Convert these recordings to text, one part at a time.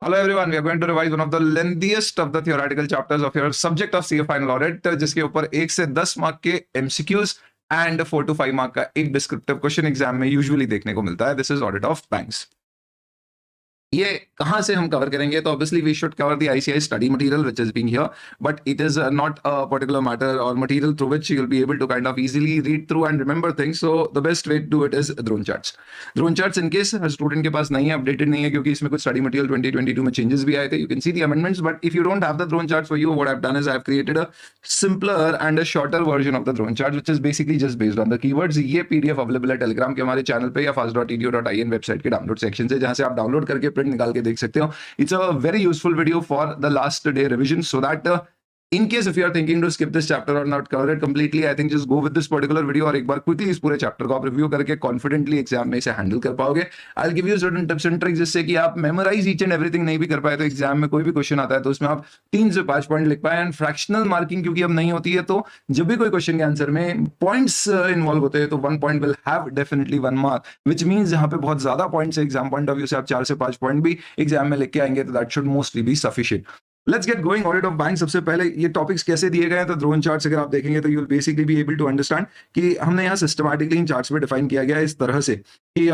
Hello everyone, we are going to revise one of the lengthiest of the theoretical chapters of your subject of CA Final Audit, जिसके ऊपर 1 से 10 mark के MCQs and 4 to 5 mark का एक descriptive question exam में usually देखने को मिलता है. This is audit of banks. ये कहां से हम कवर करेंगे? तो obviously we should cover the ICI study material which is being here, but it is not a particular matter और material through which you will be able to kind of easily read through and remember things. So the best way to do it is drone charts. Drone charts in case student के पास नहीं है, updated नहीं है, क्योंकि इसमें कुछ study material 2022 में changes भी आए थे. You can see the amendments, but if you don't have the drone charts for you, what I have done is I have created a simpler and a shorter version of the drone chart which is basically just based on the keywords. ये PDF available है Telegram के हमारे channel पे या fast.edu.in website के download section से, जहां से आप डाउनलोड करके प्रिंट निकाल के देख सकते हो. It's a very useful video for the last day revision, so that in case if you are thinking to skip this chapter or not cover it completely, I think just go with this particular video और एक बार quickly इस पूरे chapter को आप review करके confidently exam में इसे handle कर पाओगे. I'll give you certain tips and tricks जिससे कि आप memorize each and everything नहीं भी कर पाए तो exam में कोई भी question आता है तो उसमें आप 3 से 5 पॉइंट लिख पाए. एंड फ्रैक्शनल मार्किंग क्योंकि अब नहीं होती है, तो जब भी कोई क्वेश्चन के आंसर में पॉइंट्स इन्वॉल्व होते हैं तो 1 point will have definitely 1 mark, which means जहां पे बहुत ज्यादा पॉइंट्स है एग्जाम पॉइंट ऑफ व्यू से, आप 4 से 5 पॉइंट भी एग्जाम में लिख के आएंगे तो that should mostly be sufficient. Let's get going. Audit of bank. सबसे पहले ये टॉपिक्स कैसे दिए गए हैं, तो ड्रोन चार्ट्स अगर आप देखेंगे तो you will basically be able to understand कि हमने यहाँ सिस्टमैटिकली इन चार्ट्स में डिफाइन किया गया है इस तरह से कि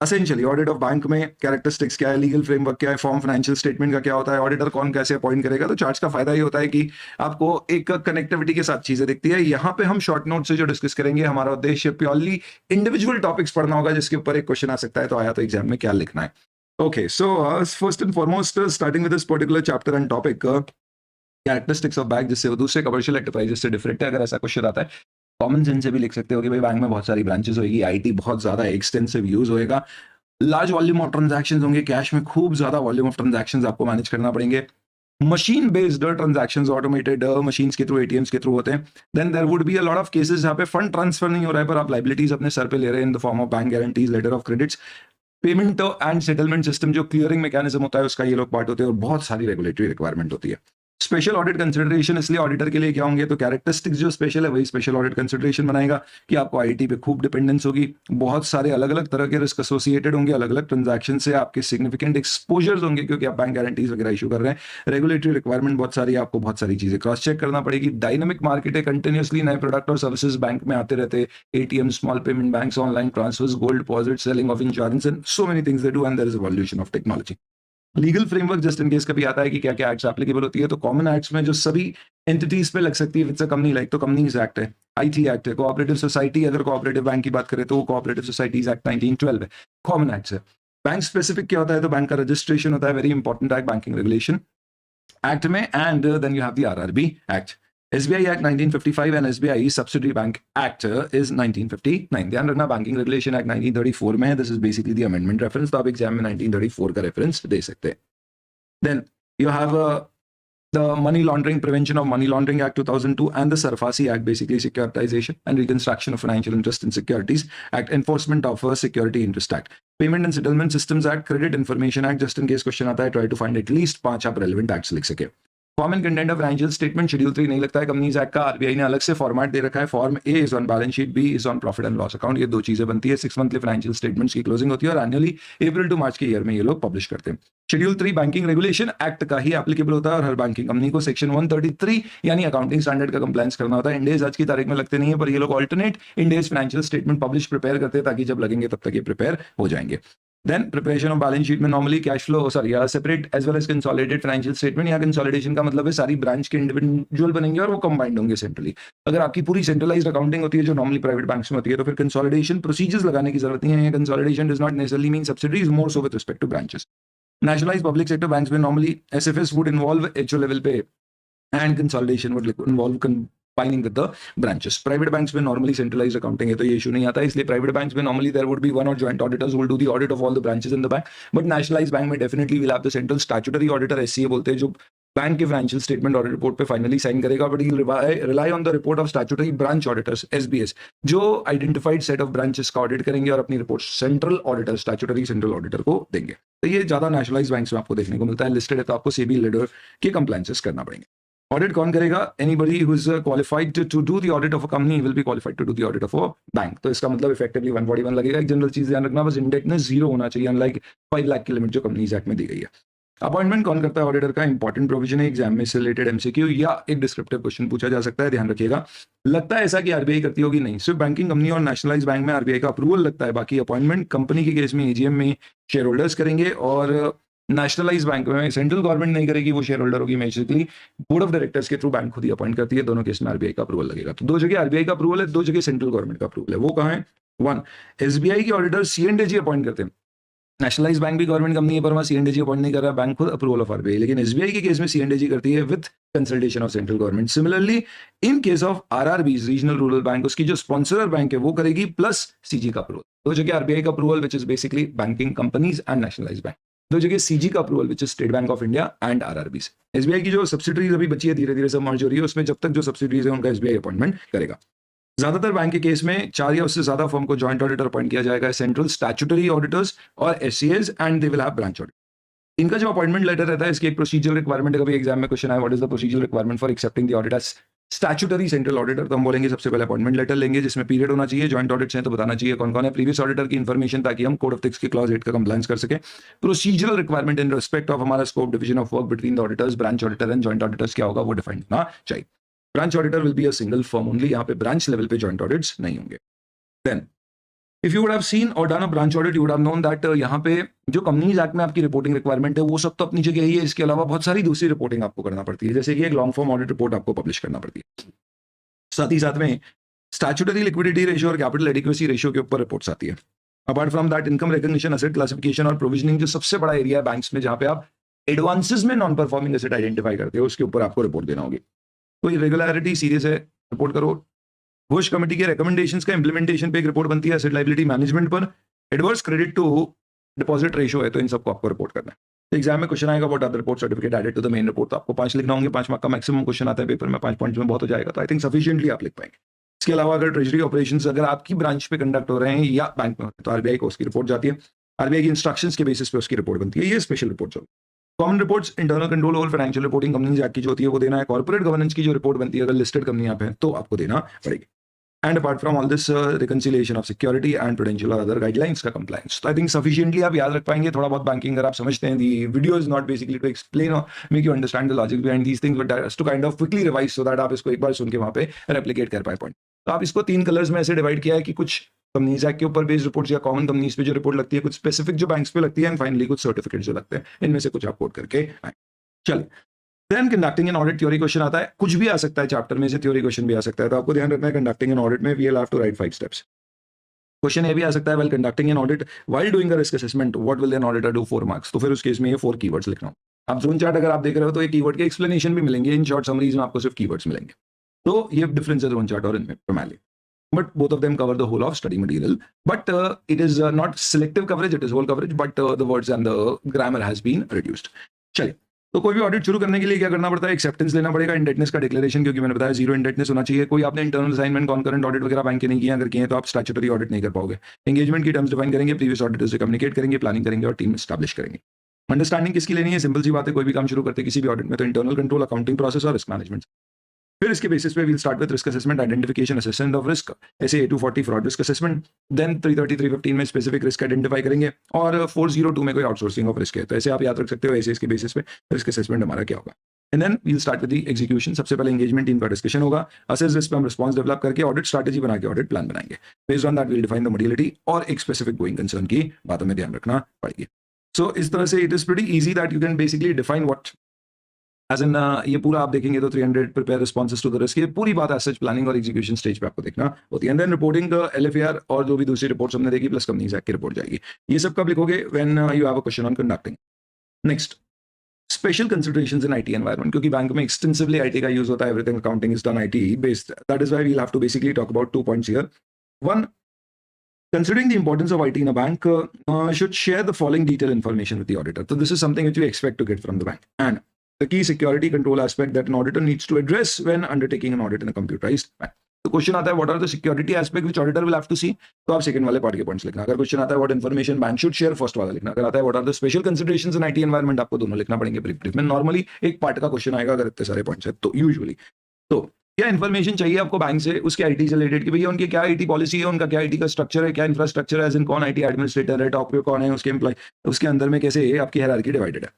एसेंशियली ऑडिट ऑफ बैंक में कैरेक्टरिस्टिक्स क्या है, लीगल फ्रेमवर्क क्या है, फॉर्म फाइनेंशियल स्टेटमेंट का क्या होता है, ऑडिटर कौन कैसे अपॉइंट करेगा. तो चार्ट्स का फायदा ये होता है कि आपको एक कनेक्टिविटी के साथ चीजें दिखती है. यहाँ पे हम शॉर्ट नोट से जो डिस्कस करेंगे, हमारा उद्देश्य प्योरली इंडिविजुअल टॉपिक्स पढ़ना होगा जिसके ऊपर एक क्वेश्चन आ सकता है तो आया तो एग्जाम में क्या लिखना है. Okay, so first and foremost, starting with this particular chapter and topic, characteristics of bank, जिससे वो दूसरे कमर्शियल एंटरप्राइजेस से डिफरेंट है. अगर ऐसा क्वेश्चन आता है कॉमन सेंस से भी लिख सकते हो कि भाई बैंक में बहुत सारी ब्रांचेस होगी, आईटी बहुत ज्यादा एक्सटेंसिव यूज होएगा, लार्ज वॉल्यूम ऑफ ट्रांजैक्शंस होंगे, कैश में खूब ज्यादा वॉल्यूम ऑफ ट्रांजैक्शंस आपको मैनेज करना पड़ेंगे, machine based transactions, automated machines के थ्रू, एटीएम्स के थ्रू होते हैं. Then there would be a lot of cases जहां पे फंड ट्रांसफर नहीं हो रहा है पर आप लाइबिलिटीज अपने सर पे ले रहे हैं in the form of bank guarantees, letter of credits. Payment and settlement system जो क्लियरिंग मैकेनिज्म होता है उसका ये लोग पार्ट होते हैं और बहुत सारी रेगुलेटरी रिक्वायरमेंट होती है. स्पेशल ऑडिट कंसिडरेशन इसलिए ऑडिटर के लिए क्या होंगे, तो कैरेक्टरिस्टिक्स जो स्पेशल है वही स्पेशल ऑडिट कंसिडरेशन बनाएगा कि आपको आईटी पे खूब डिपेंडेंस होगी, बहुत सारे अलग अलग तरह के रिस्क एसोसिएटेड होंगे, अलग अलग ट्रांजैक्शन से आपके सिग्निफिकेंट एक्सपोजर्स होंगे क्योंकि आप बैंक गारंटीज वगैरह इशू कर रहे हैं. रेगुलेटरी रिक्वायरमेंट बहुत सारी, आपको बहुत सारी चीजें क्रॉस चेक करना पड़ेगी. डायनामिक मार्केट है, कंटिन्यूसली नए प्रोडक्ट और सर्विसेज बैंक में आते रहते हैं, ATM, small payment banks, online transfers, gold deposit, selling of insurance and so many things they do and there is evolution of technology. Legal framework just in case कभी आता है कि क्या क्या एक्ट्स एप्लीकेबल होती है, तो कॉमन एक्ट्स में जो सभी एंटिटीज पे लग सकती है विद कंपनी लाइक, तो कंपनीज एक्ट है, आईटी एक्ट है, कोऑपरेटिव सोसाइटी, अगर कोऑपरेटिव बैंक की बात करें तो वो कोऑपरेटिव सोसाइटीज एक्ट 1912 है, कॉमन एक्ट्स है. बैंक स्पेसिफिक क्या होता है, तो बैंक का रजिस्ट्रेशन होता है, very important act banking regulation act में. And then you have the RRB act. SBI Act 1955 and SBI Subsidiary Bank Act is 1959. ध्यान रखना बैंकिंग रेगुलेशन एक्ट 1934 में है. This is basically the amendment reference, तो आप exam में 1934 का reference दे सकते हैं. Then you have the Money Laundering Prevention of Money Laundering Act 2002 and the Sarfasi Act, basically Securitization and Reconstruction of Financial Interest in Securities Act, Enforcement of Security Interest Act, Payment and Settlement Systems Act, Credit Information Act. just in case question आता है, try to find at least 5 आप relevant acts लिख सके. Form and content of financial statement schedule 3 नहीं लगता है companies act का, RBI ने अलग से फॉर्मेट दे रखा है. Form A is on balance sheet, B is on profit and loss account. ये दो चीजें बनती है. 6 मंथली फाइनेंशियल स्टेटमेंट्स की क्लोजिंग होती है और एनुअली अप्रैल टू मार्च के ईयर में ये लोग पब्लिश करते हैं. शेड्यूल 3 बैंकिंग रेगुलेशन एक्ट का ही एप्लीकेबल होता है और हर बैंकिंग कंपनी को सेक्शन 133 यानी अकाउंटिंग स्टैंडर्ड का कंप्लायंस करना होता है. इंडेज आज की तारीख में लगते नहीं है, पर ये लोग alternate इंडेज financial statement publish prepare करते हैं ताकि जब लगेंगे तब तक ये प्रिपेयर हो जाएंगे. Then preparation of balance sheet में normally cash flow sorry separate as well as consolidated financial statement. या कंसोलिडेशन का मतलब है सारी ब्रांच के इंडिविजुअल बनेंगे और वो कंबाइंड होंगे सेंट्रली. अगर आपकी पूरी सेंट्रलाइज्ड अकाउंटिंग होती है जो नॉर्मली प्राइवेट बैंक्स में होती है तो फिर कंसोलिडेशन प्रोसीजर्स लगाने की जरूरत नहीं है. Consolidation does not necessarily mean subsidiaries, more so with respect to branches. Nationalised public sector banks में normally SFS would involve HO level पे and consolidation would involve combining with the branches. Private banks में normally centralized accounting है तो ये issue नहीं आता है. इसलिए private banks में normally there would be one or joint auditors who will do the audit of all the branches in the bank. But nationalized bank में definitely will have the central statutory auditor, SCA बोलते हैं, जो bank के financial statement audit report पे finally sign करेगा. But he rely on the report of statutory branch auditors, SBS, जो identified set of branches का audit करेंगे और अपनी report central auditor, statutory central auditor को देंगे. तो ये ज्यादा नेशनलाइज्ड बैंक्स में आपको देखने को मिलता है. लिस्टेड है तो आपको सेबी लीडर के कंप्लायंसेस करना पड़ेंगे. ऑडिट कौन करेगा? Anybody who is qualified to do the audit of a company will be qualified to do the audit of a bank. तो इसका मतलब इफेक्टिवली 141 लगेगा. एक जनरल चीज ध्यान रखना, बस इंडेक्टनेस 0 होना चाहिए, अनलाइक 5 लाख की लिमिट जो कंपनीज एक्ट में दी गई है. अपॉइंटमेंट कौन करता है ऑडिटर का इंपॉर्टेंट प्रोविजन है एग्जाम में से रिलेटेड एमसीक्यू या एक डिस्क्रिप्टिव क्वेश्चन पूछा जा सकता है, ध्यान रखिएगा। लगता है ऐसा कि आरबीआई करती होगी, नहीं, सिर्फ बैंकिंग कंपनी और नेशनलाइज बैंक में आरबीआई का अप्रूवल लगता है, बाकी अपॉइंटमेंट कंपनी के केस में एजीएम में शेयर होल्डर्स करेंगे और नेशनलाइज बैंक में सेंट्रल गवर्नमेंट नहीं करेगी, वो शेयर होल्डर होगी, बेसिकली बोर्ड ऑफ डायरेक्टर्स के थ्रू बैंक खुद ही अपॉइंट करती है। दोनों केस में आरबीआई का अप्रूवल लगेगा। तो 2 जगह आरबीआई का अप्रूवल है, 2 जगह सेंट्रल गवर्नमेंट का अप्रूवल है। वो कहाँ है? 1, एसबीआई के ऑडिटर सीएनडीजी अपॉइंट करते हैं। नेशनलाइज बैंक भी गवर्नमेंट कंपनी है पर वहां सीएनडीजी अपॉइंट नहीं कर रहा, बैंक खुद अप्रूवल ऑफ आरबीआई। लेकिन एसबीआई के केस में सीएनडीजी करती है with consultation of central government. Similarly in case of RRBs, regional rural bank, उसकी जो स्पॉन्सर बैंक है वो करेगी प्लस सीजी का अप्रूवल। 2 जगह आरबीआई का approval which is basically banking companies and nationalise bank, 2 जगह सीजी का approval which is state bank of India and RRBs. SBI की जो सब्सिडरीज अभी बची है धीरे धीरे सब मर्ज हो रही है, उसमें जब तक जो सब्सिडरीज है उनका एसबीआई अपॉइंटमेंट करेगा। ज्यादातर बैंक के केस में 4 या उससे ज्यादा फर्म को जॉइंट ऑडिटर अपॉइंट किया जाएगा, सेंट्रल स्टैट्यूटरी ऑडिटर्स और एससीएज, and they will have branch audit. इनका जो अपॉइंटमेंट लेटर रहता है इसकी एक प्रोसीजरल रिक्वायरमेंट है, कभी एग्जाम में क्वेश्चन आया what is the procedural requirement for accepting the audit as statutory central auditor, तो हम बोलेंगे सबसे पहले अपॉइंटमेंट लेटर लेंगे जिसमें पीरियड होना चाहिए, जॉइंट ऑडिट्स हैं तो बताना चाहिए कौन कौन है, प्रीवियस ऑडिटर की इन्फॉर्मेशन ताकि हम कोड ऑफ एथिक्स के क्लॉज 8 का कंप्लायंस कर सके। Procedural requirement in respect of हमारा scope division of work between the auditors, branch auditor and joint auditors क्या होगा वो डिफाइन होना चाहिए। Branch auditor will be a single firm only, यहाँ पे ब्रांच लेवल पे जॉइंट ऑडिट्स नहीं होंगे। Then if you would have seen और done a branch audit you would have known that यहाँ पे जो कंपनीज एक्ट में आपकी रिपोर्टिंग रिक्वायरमेंट है वो सब तो अपनी जगह ही है, इसके अलावा बहुत सारी दूसरी रिपोर्टिंग आपको करना पड़ती है, जैसे कि एक लॉन्ग फॉर्म ऑडिट रिपोर्ट आपको पब्लिश करना पड़ती है। साथ ही साथ में स्टैट्यूटरी लिक्विडिटी रेशियो और कैपिटल एडिक्वेसी रेशियो के ऊपर रिपोर्ट्स आती है। Apart from that income recognition, asset classification और प्रोविजनिंग जो सबसे बड़ा एरिया है बैंक्स में जहां पे आप एडवांसेस में नॉन परफॉर्मिंग एसेट आइडेंटिफाई करते हो, उसके ऊपर आपको रिपोर्ट देना होगी। कोई इरेगुलरिटी सीरियस है रिपोर्ट करो। बुश कमेटी के रिकमेंडेशंस का इंप्लीमेंटेशन पे एक रिपोर्ट बनती है एसेट लायबिलिटी मैनेजमेंट पर। Adverse credit to deposit ratio है तो इन सबको आपको रिपोर्ट करना है। एग्जाम में क्वेश्चन आएगा what are the report certificate added to the main report, तो आपको 5 लिखना होंगे, 5 मार्क का मैक्सिमम क्वेश्चन आता है पेपर में, 5 पॉइंट्स में बहुत हो जाएगा, तो आई थिंक सफिशिएंटली आप लिख पाएंगे। इसके अलावा अगर ट्रेजरी ऑपरेशंस अगर आपकी ब्रांच पे कंडक्ट हो रहे हैं या बैंक में होते हैं तो आरबीआई को उसकी रिपोर्ट जाती है, आरबीआई की इंस्ट्रक्शंस के बेसिस पे उसकी रिपोर्ट बनती है, ये स्पेशल रिपोर्ट होगी। Common reports, internal control over financial reporting companies act की जो होती है वो देना है। कॉर्पोरेट गवर्नेंस की जो रिपोर्ट बनती है अगर लिस्टेड कंपनी आप है तो आपको देना पड़ेगी। And apart from all this reconciliation of security and prudential और अदर गाइडलाइंस का कंप्लायंस, तो आई थिंक सफिशिएंटली आप याद रख पाएंगे। थोड़ा बहुत बैंकिंग अगर आप समझते हैं, the video is not basically to explain और make you understand the logic behind these things but to kind of quickly revise so that आप इसको एक बार सुन के वहां पे रेप्लिकेट कर पाए पॉइंट। तो आप इसको 3 कलर्स में ऐसे डिवाइड किया है कि कुछ कंपनीज एक्ट के ऊपर बेस्ड रिपोर्ट्स या कॉमन कंपनीज पे जो रिपोर्ट लगती है, कुछ स्पेसिफिक जो बैंक्स पे लगती है, एंड फाइनली कुछ सर्टिफिकेट जो लगते हैं, इनमें से कुछ आप कोट करके आए। चलिए, then conducting an audit theory question आता है, कुछ भी आ सकता है चैप्टर में से, थ्योरी क्वेश्चन भी आ सकता है, तो आपको ध्यान रखना है कंडक्टिंग एन ऑडिट में we will have to write 5 steps. Question ये भी आ सकता है, well conducting an audit while doing a risk assessment what will an auditor do 4 marks, तो फिर उस केस में ये 4 कीवर्ड्स लिखना होगा। आप जोन चार्ट अगर आप देख रहे हो तो ये कीवर्ड के एक्सप्लेनेशन भी मिलेंगे, इन शॉर्ट समरीज में आपको सिर्फ कीवर्ड्स मिलेंगे, तो ये डिफरेंस है जोन चार्ट और इनमें primarily, but both of them cover the whole of study material, but it is not selective coverage, it is whole coverage, but the words and the grammar has been reduced। चलिए, तो कोई भी audit शुरू करने के लिए क्या करना पड़ता है, एक्सेप्टेंस लेना पड़ेगा, इंडेटनेस का डिक्लेरेशन, क्योंकि मैंने बताया जीरो इंडेटनेस होना चाहिए। कोई आपने इंटरनल असाइनमेंट कॉन्करेंट ऑडिट वगैरह बैंक के नहीं किया, अगर किए तो आप स्टैट्यूटरी ऑडिट नहीं कर पाओगे। एंगेजमेंट की टर्म्स डिफाइन करेंगे, प्रीवियस ऑडिटर से कम्युनिकेट करेंगे, प्लानिंग करेंगे और टीम एस्टैब्लिश करेंगे। अंडरस्टैंडिंग किसकी लेनी है, सिंपल सी बात है, कोई भी काम शुरू करते किसी भी ऑडिट में तो इंटरनल कंट्रोल, अकाउंटिंग प्रोसेस और रिस्क मैनेजमेंट। फिर इसके बेसिस पे we'll start with risk assessment, identification, assessment of risk, ऐसे A240 fraud risk assessment, then 330 315 में स्पेसिफिक रिस्क आइडेंटिफाई करेंगे, और 402 में कोई आउटसोर्सिंग ऑफ रिस्क है, तो ऐसे आप याद रख सकते हो, ऐसे इसके बेसिस पे रिस्क असेसमेंट हमारा क्या होगा। And then we'll start with the execution. सबसे पहले एंगेजमेंट टीम का डिस्कशन होगा, असेस रिस्क पे हम रिस्पॉन्स डेवलप करके ऑडिट स्ट्रैटेजी बना के ऑडिट प्लान बनाएंगे, based on that we'll define the modularity और एक स्पेसिफिक गोइंग कंसर्न की बातों में ध्यान रखना पड़ेगी। सो इस तरह से it is pretty easy that you can basically define what as in ये पूरा आप देखेंगे तो 300 prepare responses to the risk, ये पूरी बात एज सच प्लानिंग और एग्जीक्यूशन स्टेज पे आपको देखना होती है। And then reporting the LFAR और जो भी दूसरी रिपोर्ट्स हमने देखी प्लस कंपनीज एक्ट की रिपोर्ट जाएगी, ये सब कब लिखोगे, when you have a question on conducting. Next, special considerations in IT environment, क्योंकि बैंक में एक्सटेंसिवली IT का यूज होता है, everything accounting is done IT based, that is why we will have to basically talk about 2 points here. One, considering the importance of IT in a bank, should share the following detailed information with the auditor. So this is something which we expect to get from the bank. And the key security control aspect that an auditor needs to address when undertaking an audit in a computerized bank. तो question आता है what are the security aspect which auditor will have to see, तो आप second वाले part के points लिखना। अगर question आता है what information bank should share, first वाला लिखना। अगर आता है what are the special considerations in IT environment, आपको दोनों लिखना पड़ेंगे ब्रीफ ब्रीफ में। नॉर्मली एक पार्ट का क्वेश्चन आएगा अगर इतने सारे पॉइंट्स है तो यूजुअली। तो क्या इन्फॉर्मेशन चाहिए आपको बैंक से, उसके IT से रिलेटेड कि भैया उनकी क्या IT पॉलिसी है, उनका क्या IT का स्ट्रक्चर है, क्या इंफ्रास्ट्रक्चर है, एज इन कौन IT एडमिनिस्ट्रेटर है, टॉप पे कौन है उसके एम्प्लॉय, उसके अंदर में कैसे आपकी हायरार्की डिवाइडेड है।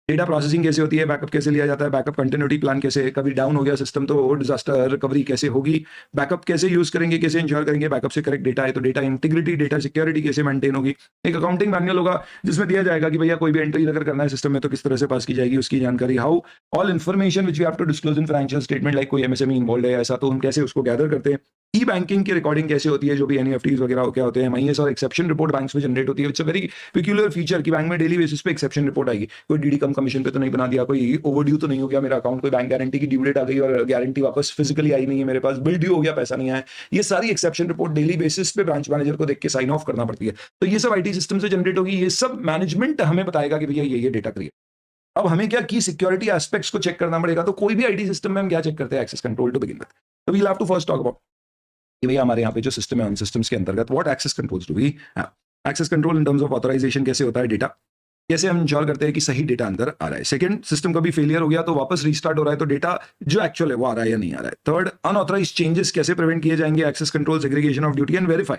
डेटा प्रोसेसिंग कैसे होती है, बैकअप कैसे लिया जाता है, बैकअप कंटिन्यूटी प्लान कैसे है, कभी डाउन हो गया सिस्टम तो डिजास्टर रिकवरी कैसे होगी, बैकअप कैसे यूज करेंगे, कैसे इंश्योर करेंगे बैकअप से करेक्ट डेटा है, तो डेटा इंटीग्रिटी डेटा सिक्योरिटी कैसे मेंटेन होगी। एक अकाउंटिंग मैनुअल होगा जिसमें दिया जाएगा कि भैया कोई भी एंट्री अगर करना है सिस्टम में तो किस तरह से पास की जाएगी उसकी जानकारी, how all information which we have to disclose in financial statement, like कोई एमएसएमई इन्वॉल्व है ऐसा तो हम कैसे उसको गैदर करते हैं, ई बैंकिंग की रिकॉर्डिंग कैसे होती है, जो भी एनईएफटीज वगैरह क्या होते हैं, एमआईएस और एक्सेप्शन रिपोर्ट बैंक्स में जनरेट होती है। It's a very peculiar feature कि बैंक में डेली बेसिस पे एक्सेप्शन रिपोर्ट आएगी, कोई डीडी कम कमीशन पे तो नहीं बना दिया, कोई ओवरड्यू तो नहीं हो गया मेरा अकाउंट, कोई बैंक गारंटी की ड्यू डेट आ गई और गारंटी वापस फिजिकली आई नहीं है मेरे पास, बिल ड्यू हो गया पैसा नहीं आया, ये सारी एक्सेप्शन रिपोर्ट डेली बेसिस पे ब्रांच मैनेजर को देख के साइन ऑफ करना पड़ती है। तो ये सब आईटी सिस्टम से जनरेट होगी, ये सब मैनेजमेंट हमें बताएगा कि भैया ये डेटा क्रिएट। अब हमें क्या की सिक्योरिटी एस्पेक्ट्स को चेक करना पड़ेगा, तो कोई भी आईटी सिस्टम में हम क्या चेक करते हैं, access control to begin with. तो we will have to first talk about कि भैया हमारे यहाँ पे जो सिस्टम है उन सिस्टम्स के अंतर्गत what access controls do we have. Access control in terms of authorisation कैसे होता है, डेटा कैसे हम इंश्योर करते हैं कि सही डेटा अंदर आ रहा है। सेकंड, सिस्टम कभी फेलियर हो गया तो वापस रीस्टार्ट हो रहा है तो डेटा जो एक्चुअल है वो आ रहा है या नहीं आ रहा है। थर्ड, अनऑथराइज चेंजेस कैसे प्रिवेंट किए जाएंगे, access control segregation of duty and verify,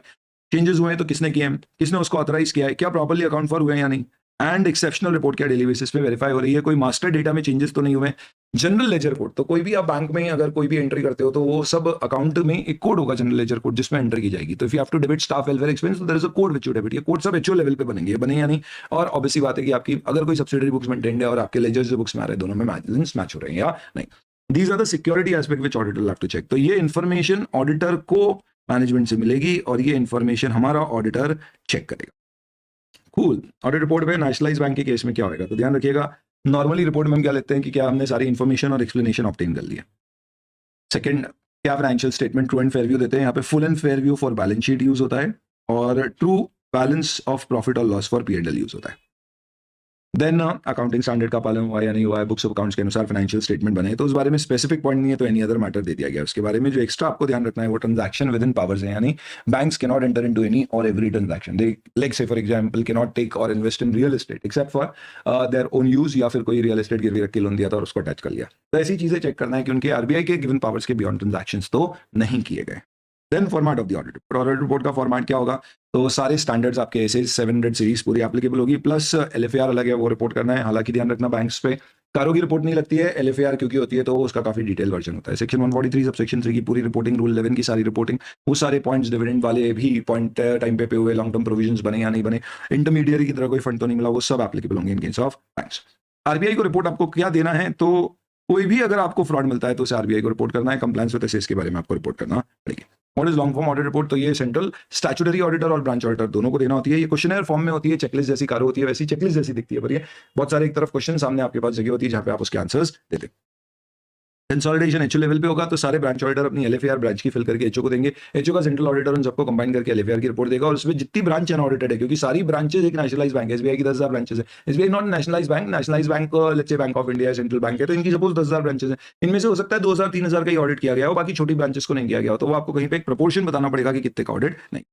changes हुए हैं तो किसने किए हैं, किसने उसको ऑथराइज किया है, क्या प्रॉपर्ली अकाउंट फॉर हुए हैं या नहीं, एंड एक्सेप्शनल रिपोर्ट क्या डेली बेसिस पे वेरीफाई हो रही है, कोई मास्टर डेटा में चेंजेस तो नहीं हुए। जनरल लेजर कोड, तो कोई भी आप बैंक में अगर कोई भी एंट्री करते हो तो वो सब अकाउंट में एक कोड होगा जनरल लेजर कोड जिसमें एंट्री की जाएगी। तो if you have to debit staff welfare expense, तो there is a code which you debit, ये कोड सब एचओ लेवल पे बनेंगे, ये बने या नहीं। और ऑब्वियसली बात है कि आपकी अगर कोई सब्सिडरी बुक्स मेंटेन्ड है और आपके लेजर्स बुक्स में आ रहे हैं, दोनों में मैच हो रहे हैं या नहीं। These are the security aspect which auditor will have to check. तो ये इन्फॉर्मेशन ऑडिटर को मैनेजमेंट से मिलेगी और ये इन्फॉर्मेशन हमारा ऑडिटर चेक करेगा। कूल। ऑडिट रिपोर्ट में नेशनलाइज बैंक के केस में क्या होगा, तो ध्यान रखिएगा नॉर्मली रिपोर्ट में हम क्या लेते हैं कि क्या हमने सारी इन्फॉर्मेशन और एक्सप्लेनेशन ऑब्टेन कर लिया। सेकंड, क्या financial statement true and fair view देते हैं, यहाँ पे full and fair view for balance sheet use होता है और ट्रू बैलेंस ऑफ प्रॉफिट और लॉस फॉर पीएनएल यूज होता है। देन अकाउंटिंग स्टैंडर्ड का पालन हुआ या नहीं हुआ है, बुक्स ऑफ अकाउंट्स के अनुसार फाइनेंशियल स्टेटमेंट बने, तो उस बारे में स्पेसिफिक पॉइंट नहीं है तो एनी अदर मैटर दे दिया गया। उसके बारे में जो एक्स्ट्रा आपको ध्यान रखना है वो ट्रांजैक्शन विद इन पावर्स है, यानी banks can not enter into any और every transaction, they like say for example can not take और invest in real estate except for their own use, या फिर कोई रियल एस्टेट गिरवी रख के लोन दिया था और उसको अटैच कर लिया। तो ऐसी चीजें चेक करना है कि उनके आरबीआई के गिवन पावर्स के बियॉन्ड ट्रांजैक्शंस तो नहीं किए गए। Then format of the audit report, audit report का फॉर्मेट क्या होगा, तो सारे स्टैंडर्ड्स आपके ऐसे 700 सीरीज पूरी एप्लीकेबल होगी, प्लस एलएफएआर अलग है वो रिपोर्ट करना है। हालांकि ध्यान रखना बैंक्स पे कारों की रिपोर्ट नहीं लगती है, एलएफएआर क्योंकि होती है तो उसका काफी डिटेल वर्जन होता है। सेक्शन 143 सबसेक्शन 3 की पूरी रिपोर्टिंग, रूल 11 की सारी रिपोर्टिंग, वो सारे पॉइंट्स डिविडेंड वाले भी पॉइंट टाइम पे हुए, लॉन्ग टर्म प्रोविजंस बने या नहीं बने, इंटरमीडियरी की तरह कोई फंड तो नहीं मिला, वो सब एप्लीकेबल होंगे in case of banks. RBI को रिपोर्ट आपको क्या देना है, तो कोई भी अगर आपको फ्रॉड मिलता है तो उसे आरबीआई को रिपोर्ट करना है, कंप्लायंस विद एसएस के बारे में आपको रिपोर्ट करना पड़ेगी। What is long form audit report, तो ये सेंट्रल स्टैट्यूटरी ऑडिटर और ब्रांच ऑडिटर दोनों को देना होती है। ये क्वेश्चनर फॉर्म में होती है, चेकलिस्ट जैसी कारो होती है, वैसी चेकलिस्ट जैसी दिखती है, पर ये बहुत सारे एक तरफ क्वेश्चन सामने आपके पास जगह होती है जहां पे आप उसके आंसर्स देते। कंसोलिडेशन एचओ लेवल पे होगा तो सारे ब्रांच ऑडिटर अपनी एलएफएआर ब्रांच की फिल करके एचओ को देंगे, एचओ का सेंट्रल ऑडिटर उन सबको कंबाइन करके एलएफएआर की रिपोर्ट देगा और उसमें जितनी ब्रांच अनऑडिटेड है, क्योंकि सारी ब्रांचेस एक नेशनलाइज बैंक है, एसबीआई की 10,000 ब्रांचेस है, SBI not nationalise bank, nationalise bank let's say bank of India central bank है, तो इनकी सपोज 10,000 ब्रांचेस है, इनमें से हो सकता है 2,000-3,000 का ही ऑडिट किया गया हो, बाकी छोटी ब्रांचेस को नहीं किया गया हो, तो वो आपको कहीं पे एक प्रोपोर्शन बताना पड़ेगा कि कितने का ऑडिट नहीं।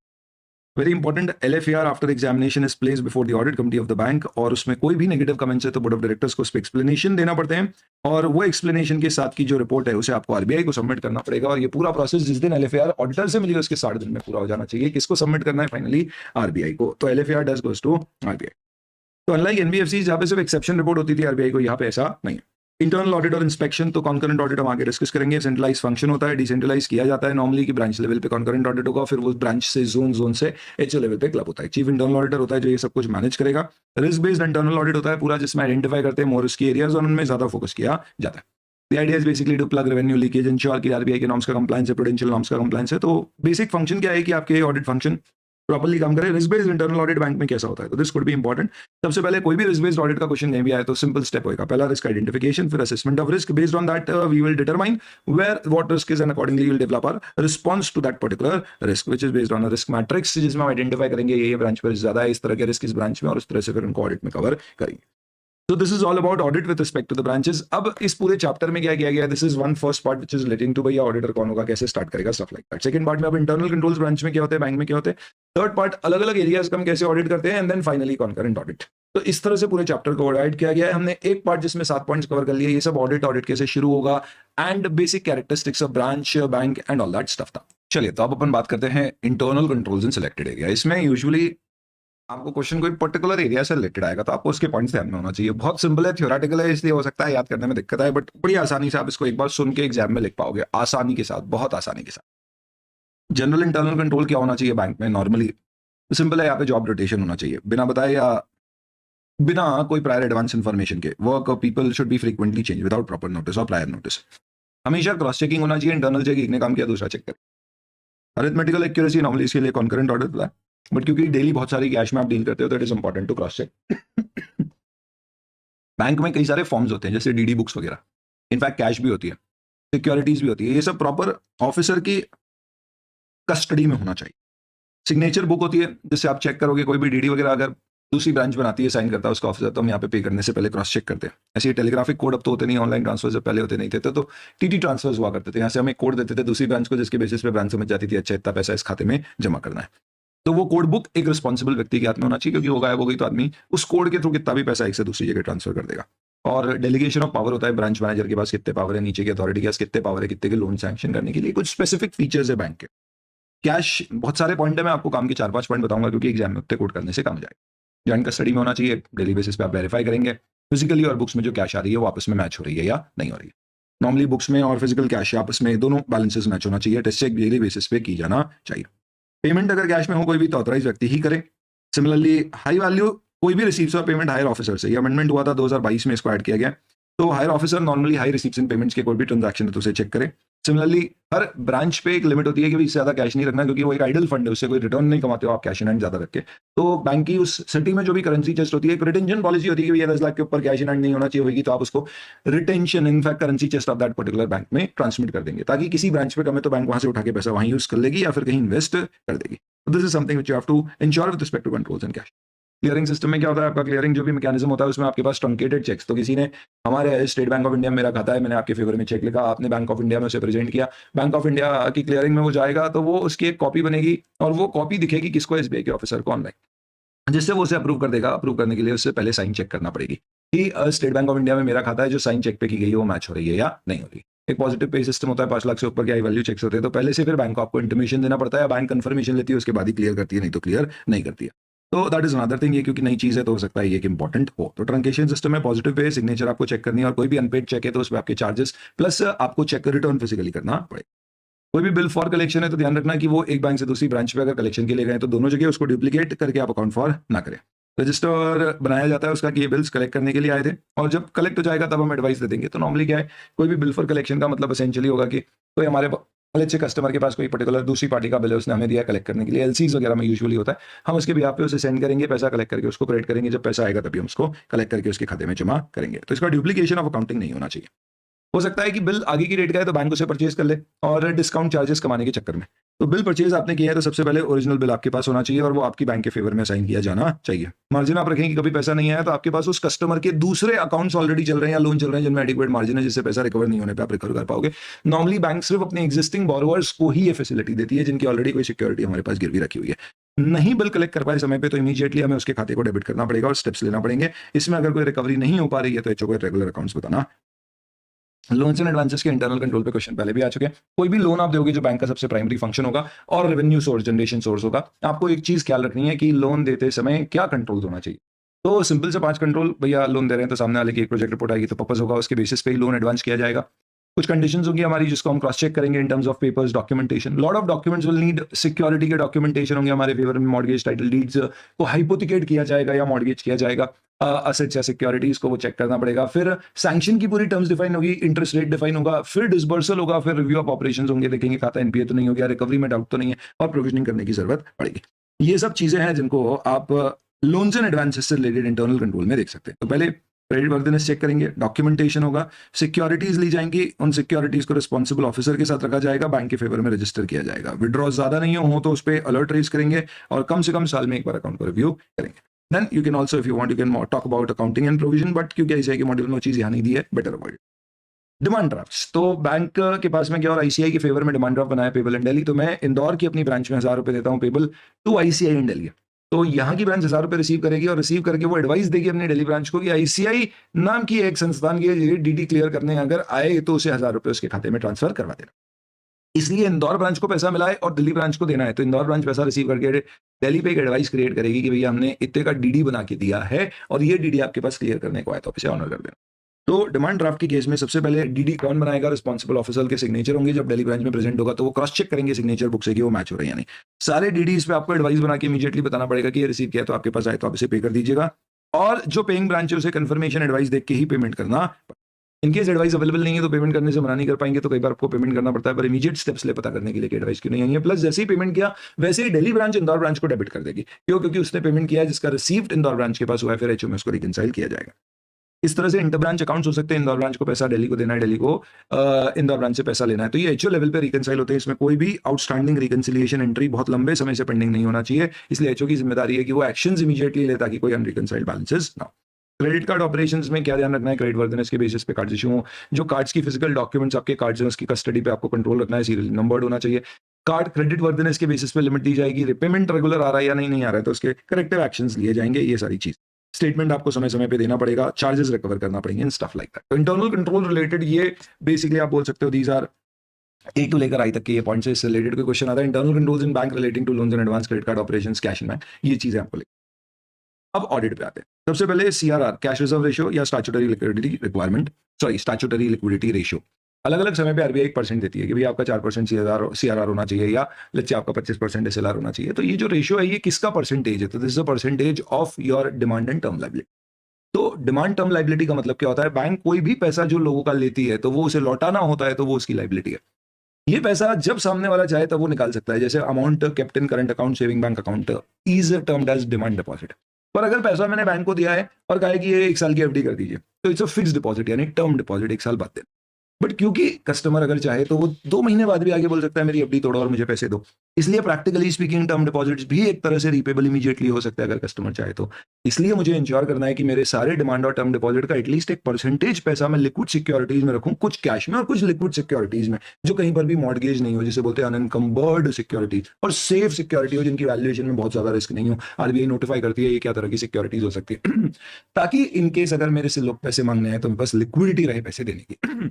Very important, LFAR after examination is placed before the audit committee of the bank, और उसमें कोई भी नेगेटिव कमेंट्स है तो बोर्ड ऑफ डायरेक्टर्स को उस पर एक्सप्लेनेशन देना पड़ते हैं और वो एक्सप्लेनेशन के साथ की जो रिपोर्ट है उसे आपको आरबीआई को सबमिट करना पड़ेगा। और ये पूरा प्रोसेस जिस दिन एलएफएआर ऑडिटर से मिली उसके 60 दिन में पूरा हो जाना चाहिए। किसको सबमिट करना है फाइनली, आरबीआई को। तो एलएफएआर डज गोज टू आरबीआई। तो अनलाइक एनबीएफसी जहां पे सिर्फ एक्सेप्शन रिपोर्ट होती थी आरबीआई को, यहाँ पे ऐसा नहीं है। इंटरनल ऑडिट और इंस्पेक्शन तो कॉन्करेंट ऑडिट हम आगे डिस्कस करेंगे। सेंट्रलाइज फंक्शन होता है, डिसेंट्रलाइज किया जाता है नॉर्मली कि ब्रांच लेवल पे कॉन्करेंट ऑडिट होगा, फिर वो ब्रांच से जोन से एचओ लेवल पे क्लब होता है। चीफ इंटरनल ऑडिटर होता है जो ये सब कुछ मैनेज करेगा। रिस्क बेस्ड इंटरनल ऑडिट होता है पूरा, जिसमें आइडेंटिफाई करते हैं मोर रिस्की एरियाज और उनमें ज्यादा फोकस किया जाता है। The idea is basically to plug revenue leakage, ensure कि आरबीआई के नॉर्म्स का कंप्लायंस है, प्रूडेंशियल नॉर्म्स का कंप्लायंस है। तो बेसिक फंक्शन क्या है कि आपके ऑडिट फंक्शन प्रॉपर्ली काम करे। Risk based internal audit bank में कैसा होता है, तो दिस कुड बी इंपॉर्टेंट। सबसे पहले कोई भी रिस्क बेस्ड ऑडिट का क्वेश्चन नहीं भी आया तो सिंपल स्टेप होगा, पहला रिस्क आइडेंटिफिकेशन, फिर assessment of risk, based on that we will determine where what risk is and accordingly will develop our response to that particular risk which is based on a risk matrix, जिसमें हम identify करेंगे ये branch पर ज्यादा है, इस तरह के रिस्क इस ब्रांच में, और उस तरह से फिर उनको ऑडिट में कवर करेंगे। So this is all about audit with respect to the branches. अब इस पूरे चैप्टर में क्या किया गया, this is one first part which is relating to भैया ऑडिटर कौन होगा, कैसे स्टार्ट करेगा, stuff like that. Second part में अब इंटरनल कंट्रोल्स ब्रांच में क्या होते हैं, बैंक में क्या होते हैं। थर्ड पार्ट अलग अलग एरियाज का हम कैसे ऑडिट करते हैं, and then finally concurrent audit. तो इस तरह से पूरे चैप्टर को डिवाइड किया गया है। हमने एक पार्ट जिसमें 7 पॉइंट्स कवर कर लिए, ये सब ऑडिट कैसे शुरू होगा and basic characteristics of branch, bank and all that stuff था। चलिए तो अब अपन बात करते हैं इंटरनल कंट्रोल्स इन सिलेक्टेड एरिया। इसमें यूजुअली आपको क्वेश्चन कोई पर्टिकुलर एरिया से रिलेटेड आएगा तो आपको उसके पॉइंट्स ध्यान में होना चाहिए। बहुत सिंपल है, थ्योरेटिकल है, इसलिए हो सकता है याद करने में दिक्कत आए, बट बड़ी आसानी से आप इसको एक बार सुन के एग्जाम में लिख पाओगे, आसानी के साथ, बहुत आसानी के साथ। जनरल इंटरनल कंट्रोल क्या होना चाहिए बैंक में नॉर्मली? सिंपल है, यहाँ पे जॉब रोटेशन होना चाहिए बिना बताए या बिना कोई प्रायर एडवांस इन्फॉर्मेशन के। Work of people should be frequently change without proper notice और प्रायर नोटिस। हमेशा क्रॉस चेकिंग होना चाहिए, इंटरनल चेक एक ने काम किया दूसरा चेक करे। अरिथमेटिकल एक्यूरेसी नॉर्मली इसके लिए कॉन्करेंट ऑर्डर होता है, बट क्योंकि डेली बहुत सारी कैश में आप डील करते हो तो it is important to cross check. Bank में कई सारे फॉर्म्स होते हैं जैसे डीडी बुक्स वगैरह, इनफैक्ट कैश भी होती है, सिक्योरिटीज भी होती है, ये सब प्रॉपर ऑफिसर की कस्टडी में होना चाहिए। सिग्नेचर बुक होती है जिससे आप चेक करोगे कोई भी डीडी वगैरह अगर दूसरी ब्रांच बनाती है, साइन करता है उसका ऑफिसर, तो हम यहाँ पे पे करने से पहले क्रॉस चेक करते हैं। ऐसे टेलीग्राफिक कोड अब तो होते नहीं, ऑनलाइन ट्रांसफर जब पहले होते नहीं थे तो टीटी ट्रांसफर्स हुआ करते थे। यहाँ से हम एक कोड देते थे दूसरी ब्रांच को, जिसके बेसिस पे ब्रांच समझ जाती थी अच्छा इतना पैसा इस खाते में जमा करना है। तो वो कोड बुक एक रिस्पॉन्सिबल व्यक्ति के हाथ में होना चाहिए, क्योंकि वो गायब हो गई तो आदमी उस कोड के थ्रू कितना भी पैसा एक से दूसरी जगह ट्रांसफर कर देगा। और डेलीगेशन ऑफ पावर होता है, ब्रांच मैनेजर के पास कितने पावर है, नीचे की अथॉरिटी के पास कितने पावर है, कितने के लोन सैंक्शन करने के लिए, कुछ स्पेसिफिक फीचर्स है बैंक के। कैश बहुत सारे पॉइंट है, मैं आपको काम के 4-5 पॉइंट बताऊंगा क्योंकि एग्जाम में उतने कोड करने से काम जाएगा। जॉइंट कस्टडी में होना चाहिए, डेली बेसिस पे आप वेरीफाई करेंगे फिजिकली और बुक्स में जो कैश आ रही है वो आपस में मैच हो रही है या नहीं हो रही है। नॉर्मली बुक्स में और फिजिकल कैश आपस में दोनों बैलेंसेस मैच होना चाहिए, टेस्ट चेक डेली बेसिस पे की जाना चाहिए। पेमेंट अगर कैश में हो कोई भी तो ऑथराइज व्यक्ति ही करे। सिमिलरली हाई वैल्यू कोई भी रिसीव्स और पेमेंट हायर ऑफिसर से, ये अमेंडमेंट हुआ था 2022 में, इसको ऐड किया गया। तो higher officer normally high receives and payments के कोई भी ट्रांजैक्शन है तो उसे चेक करे। सिमिलरली हर ब्रांच पे एक लिमिट होती है कि इससे ज्यादा कैश नहीं रखना, क्योंकि वो एक आइडल फंड है, उससे कोई रिटर्न नहीं कमाते हो आप कैश इन हैंड ज्यादा रख के। तो बैंक की उस सिटी में जो भी करेंसी चेस्ट होती है, एक रिटेंशन पॉलिसी होती है कि भैया 10 लाख के ऊपर कैश इन हैंड नहीं होना चाहिए, होगी तो आप उसको retention in fact currency chest of that particular bank में ट्रांसमिट कर देंगे, ताकि किसी ब्रांच पे कम है तो बैंक वहां से उठा के पैसा वहीं यूज कर लेगी या फिर कहीं इन्वेस्ट कर देगी। This is something which you have to ensure with respect to controls and cash. Clearing system में क्या होता है, आपका क्लियरिंग जो भी मैकेनिज्म होता है उसमें आपके पास ट्रंकेटेड चेक्स, तो किसी ने हमारे स्टेट बैंक ऑफ इंडिया में मेरा खाता है, मैंने आपके फेवर में चेक लिखा, आपने बैंक ऑफ इंडिया में उसे प्रेजेंट किया, बैंक ऑफ इंडिया की क्लियरिंग में वो जाएगा तो वो उसकी एक कॉपी बनेगी और वो कॉपी दिखेगी किसको, एसबीआई के ऑफिसर को ऑनलाइन, जिससे वो उसे अप्रूव कर देगा। अप्रूव करने के लिए उससे पहले साइन चेक करना पड़ेगी कि स्टेट बैंक ऑफ इंडिया में मेरा खाता है, जो साइन चेक पे की गई है वो मैच हो रही है या नहीं हो रही। एक पॉजिटिव पे सिस्टम होता है, 5 लाख से ऊपर के वैल्यू चेक्स होते हैं तो पहले से फिर बैंक को आपको इंटीमेशन देना पड़ता है, बैंक कंफर्मेशन लेती है उसके बाद ही क्लियर करती है, नहीं तो क्लियर नहीं करती है। तो दैट इज अनदर थिंग, ये क्योंकि नई चीज है तो हो सकता है ये एक इंपॉर्टेंट हो। तो ट्रंकेशन सिस्टम में पॉजिटिव पे सिग्नेचर आपको चेक करनी है, और कोई भी अनपेड चेक है तो उस पर आपके चार्जेस प्लस आपको चेक रिटर्न फिजिकली करना पड़ेगा। कोई भी बिल फॉर कलेक्शन है तो ध्यान रखना कि वो एक बैंक से दूसरी ब्रांच पे अगर कलेक्शन के लिए गए तो दोनों जगह उसको डुप्लीकेट करके आप अकाउंट फॉर ना करें। रजिस्टर बनाया जाता है उसका कि ये बिल्स कलेक्ट करने के लिए आए थे, और जब कलेक्ट हो जाएगा तब हम एडवाइस दे देंगे। तो नॉर्मली क्या है, कोई भी बिल फॉर कलेक्शन का मतलब एसेंशियली होगा कि कोई हमारे अच्छे कस्टमर के पास कोई पर्टिकुलर दूसरी पार्टी का बिल है, उसने हमें दिया कलेक्ट करने के लिए, एलसीज वगैरह में यूजुअली होता है, हम उसके बिहाफ पे उसे सेंड करेंगे, पैसा कलेक्ट करके उसको क्रेडिट करेंगे, जब पैसा आएगा तभी हम उसको कलेक्ट करके उसके खाते में जमा करेंगे। तो इसका डुप्लीकेशन ऑफ अकाउंटिंग नहीं होना चाहिए। हो सकता है कि बिल आगे की डेट का है तो बैंक उसे परचेज कर ले और डिस्काउंट चार्जेस कमाने के चक्कर में। तो बिल परचेज आपने किया है तो सबसे पहले ओरिजिनल बिल आपके पास होना चाहिए और वो आपकी बैंक के फेवर में साइन किया जाना चाहिए। मार्जिन आप रखेंगे, कभी पैसा नहीं आया तो आपके पास उस कस्टमर के दूसरे अकाउंट्स ऑलरेडी चल रहे हैं या लोन चल रहे हैं जिनमें एडिक्वेट मार्जिन है, जिससे पैसा रिकवर नहीं होने पे आप रिकवर कर पाओगे। नॉर्मली बैंक सिर्फ अपने एग्जिस्टिंग बोरोवर्स को ही ये फैसिलिटी देती है जिनकी ऑलरेडी कोई सिक्योरिटी हमारे पास गिरवी रखी हुई है। नहीं बिल कलेक्ट कर पाए समय पे तो इमीडिएटली हमें उसके खाते को डेबिट करना पड़ेगा और स्टेप्स लेना पड़ेंगे। इसमें अगर कोई रिकवरी नहीं हो पा रही है तो एचओ को रेगुलर अकाउंट्स बताना। लोन्स एंड एडवांसेस के इंटरनल कंट्रोल पे क्वेश्चन पहले भी आ चुके हैं। कोई भी लोन आप दोगे जो बैंक का सबसे प्राइमरी फंक्शन होगा और रेवेन्यू सोर्स, जनरेशन सोर्स होगा, आपको एक चीज ख्याल रखनी है कि लोन देते समय क्या कंट्रोल होना चाहिए। तो सिंपल से 5 कंट्रोल, भैया लोन दे रहे हैं तो सामने वाले की एक प्रोजेक्ट रिपोर्ट आएगी तो पर्पस होगा, उसके बेसिस पे ही लोन एडवांस किया जाएगा। कुछ कंडीशंस होंगी हमारी जिसको हम क्रॉस चेक करेंगे इन terms of papers, documentation. Lot of documents will need, security के डॉक्यूमेंटेशन होंगे हमारे फेवर में, मॉर्गेज टाइटल डीड्स को हाइपोथिकेट किया जाएगा या मॉर्गेज किया जाएगा, असेट्स या सिक्योरिटीज को वो चेक करना पड़ेगा। फिर सैंक्शन की पूरी टर्म्स डिफाइन होगी, इंटरेस्ट रेट डिफाइन होगा, फिर डिसबर्सल होगा, फिर रिव्यू ऑफ ऑपरेशंस होंगे, देखेंगे खाता एनपीए तो नहीं हो गया, रिकवरी में डाउट तो नहीं है, और प्रोविजनिंग करने की जरूरत पड़ेगी। ये सब चीजें हैं जिनको आप लोन्स एंड एडवांसेस से रिलेटेड इंटरनल कंट्रोल में देख सकते हैं। तो पहले क्रेडिट वर्दिनेस चेक करेंगे, डॉक्यूमेंटेशन होगा, सिक्योरिटीज ली जाएंगी, उन सिक्योरिटीज को रिस्पॉन्सिबल ऑफिसर के साथ रखा जाएगा, बैंक के फेवर में रजिस्टर किया जाएगा। विड्रॉ ज्यादा नहीं हो तो उस पर अलर्ट रेज करेंगे और कम से कम साल में एक बार अकाउंट को रिव्यू करेंगे। Then you can also, if you want, you can talk about accounting and provision, but क्योंकि ICI के मॉड्यूल में वो चीज यहाँ नहीं दी है, बेटर अवॉइड। डिमांड ड्राफ्ट्स, तो बैंक के पास में क्या और आईसीआई के फेवर में डिमांड ड्राफ्ट बनाया पेबल इन दिल्ली, तो मैं इंदौर की अपनी ब्रांच में 1000 रुपए देता हूँ पेबल टू आईसीआई इन दिल्ली। तो यहाँ की ब्रांच 1000 रुपए रिसीव करेगी और रिसीव करके वो एडवाइस देगी अपनी दिल्ली ब्रांच को कि आईसीआई नाम की एक संस्थान की डीडी क्लियर करने अगर आए तो उसे 1000 रुपए उसके खाते में ट्रांसफर करवा देना। इसलिए इंदौर ब्रांच को पैसा मिला है और दिल्ली ब्रांच को देना है, तो इंदौर ब्रांच पैसा रिसीव करके दिल्ली पे एक एडवाइस क्रिएट करेगी कि भैया हमने इतने का डीडी बना के दिया है और ये डीडी आपके पास क्लियर करने को आया, तो इसे ऑनर कर देना। तो डिमांड ड्राफ्ट के केस में सबसे पहले डीडी कौन बनाएगा, रिस्पॉन्सिबल ऑफिसर के सिग्नेचर होंगे, जब दिल्ली ब्रांच में प्रेजेंट होगा तो वो क्रॉस चेक करेंगे सिग्नेचर बुक से कि वो मैच हो रहे हैं या नहीं। सारे डीडीज पे आपको एडवाइस बना के इमीडिएटली बताना पड़ेगा कि ये रिसीव किया, तो आपके पास आए तो आप इसे पे कर दीजिएगा, और जो पेइंग ब्रांच है उसे कंफर्मेशन एडवाइस देख के ही पेमेंट करना। इनकेस एडवाइस अवेलेबल नहीं है तो पेमेंट करने से मना नहीं कर पाएंगे, तो कई बार आपको पेमेंट करना पड़ता है, पर इमीडिएट स्टेप्स ले पता करने के लिए कि एडवाइस क्यों नहीं आई है। प्लस जैसे ही पेमेंट किया वैसे ही दिल्ली ब्रांच इंदौर ब्रांच को डेबिट कर देगी, क्यों? क्योंकि उसने पेमेंट किया है जिसका रिसीव्ड इंदौर ब्रांच के पास हुआ है, फिर एचओ में उसको रिकंसाइल किया जाएगा। इस तरह से इंटर ब्रांच अकाउंट्स हो सकते हैं, इंदौर ब्रांच को पैसा दिल्ली को देना है, दिल्ली को इंदौर ब्रांच से पैसा लेना है, तो ये एचओ लेवल पे रिकंसाइल होते हैं। इसमें कोई भी आउटस्टैंडिंग रिकंसिलिएशन एंट्री बहुत लंबे समय से पेंडिंग नहीं होना चाहिए, इसलिए एचओ की जिम्मेदारी है कि वो एक्शंस इमीडिएटली ले ताकि कोई अनरिकंसाइल्ड बैलेंसेस ना हो। क्रेडिट कार्ड ऑपरेशंस में क्या ध्यान रखना है, क्रेडिट वर्दनेस के बेसिस पे कार्ड्स इशू हो, जो कार्ड्स की फिजिकल डॉक्यूमेंट्स आपके कार्ड्स हैं उसकी कस्टडी पे आपको कंट्रोल रखना है, सीरियल नंबर्ड होना चाहिए। कार्ड क्रेडिट वर्दनेस के बेसिस पे लिमिट दी जाएगी, रिपेमेंट रेगुलर आ रहा है या नहीं आ रहा है तो उसके करेक्टिव एक्शंस लिए जाएंगे, ये सारी चीज। स्टेटमेंट आपको समय समय पे देना पड़ेगा, चार्जेस रिकवर करना पड़ेंगे एंड स्टफ लाइक दैट। तो इंटरनल कंट्रोल रिलेटेड ये बेसिकली आप बोल सकते हो दीज आर ए टू लेकर आई तक के ये पॉइंट्स से इससे रिलेटेड कोई क्वेश्चन आता है। Internal controls in bank relating to loans and advance credit card operations, cash in bank, ये चीजें आपको लिख। अब ऑडिट पे आते हैं। सबसे पहले सीआरआर, कैश रिजर्व रेशियो या statutory liquidity requirement, sorry statutory liquidity ratio. अलग अलग समय पे आरबीआई 1% देती है कि भाई आपका 4% सीआरआर होना चाहिए, या लेट्स से आपका 25% एसएलआर होना चाहिए। तो ये जो रेशियो है ये किसका परसेंटेज है, तो this is the percentage of your demand and term liability. तो डिमांड टर्म लायबिलिटी का मतलब क्या होता है, बैंक कोई भी पैसा जो लोगों का लेती है तो वो उसे लौटाना होता है, तो वो उसकी लायबिलिटी है। ये पैसा जब सामने वाला चाहे तब वो निकाल सकता है, जैसे amount kept in current account, saving bank account is termed as demand deposit. पर अगर पैसा मैंने बैंक को दिया है और कहा है कि ये 1 साल की एफडी कर दीजिए, तो इट्स अ फिक्स्ड डिपॉजिट यानी टर्म डिपॉजिट, 1 साल बाद देना। बट क्योंकि कस्टमर अगर चाहे तो वो 2 महीने बाद भी आगे बोल सकता है मेरी एफडी तोड़ो और मुझे पैसे दो, इसलिए प्रैक्टिकली स्पीकिंग टर्म डिपॉजिट्स भी एक तरह से रिपेबल इमीडिएटली हो सकता है अगर कस्टमर चाहे तो। इसलिए मुझे इंश्योर करना है कि मेरे सारे डिमांड और टर्म डिपॉजिट का एटलीस्ट एक परसेंटेज पैसा मैं लिक्विड सिक्योरिटीज में रखूं, कुछ कैश में और कुछ लिक्विड सिक्योरिटीज में, जो कहीं पर भी मॉर्गेज नहीं हो, जिसे बोलते हैं अनएनकम्बर्ड सिक्योरिटीज, और सेफ सिक्योरिटी हो जिनकी वैल्यूएशन में बहुत ज्यादा रिस्क नहीं हो। आरबीआई नोटिफाई करती है ये क्या तरह की सिक्योरिटीज हो सकती है ताकि इनकेस अगर मेरे से लोग पैसे मांगने हैं तो मेरे पास लिक्विडिटी रहे पैसे देने की।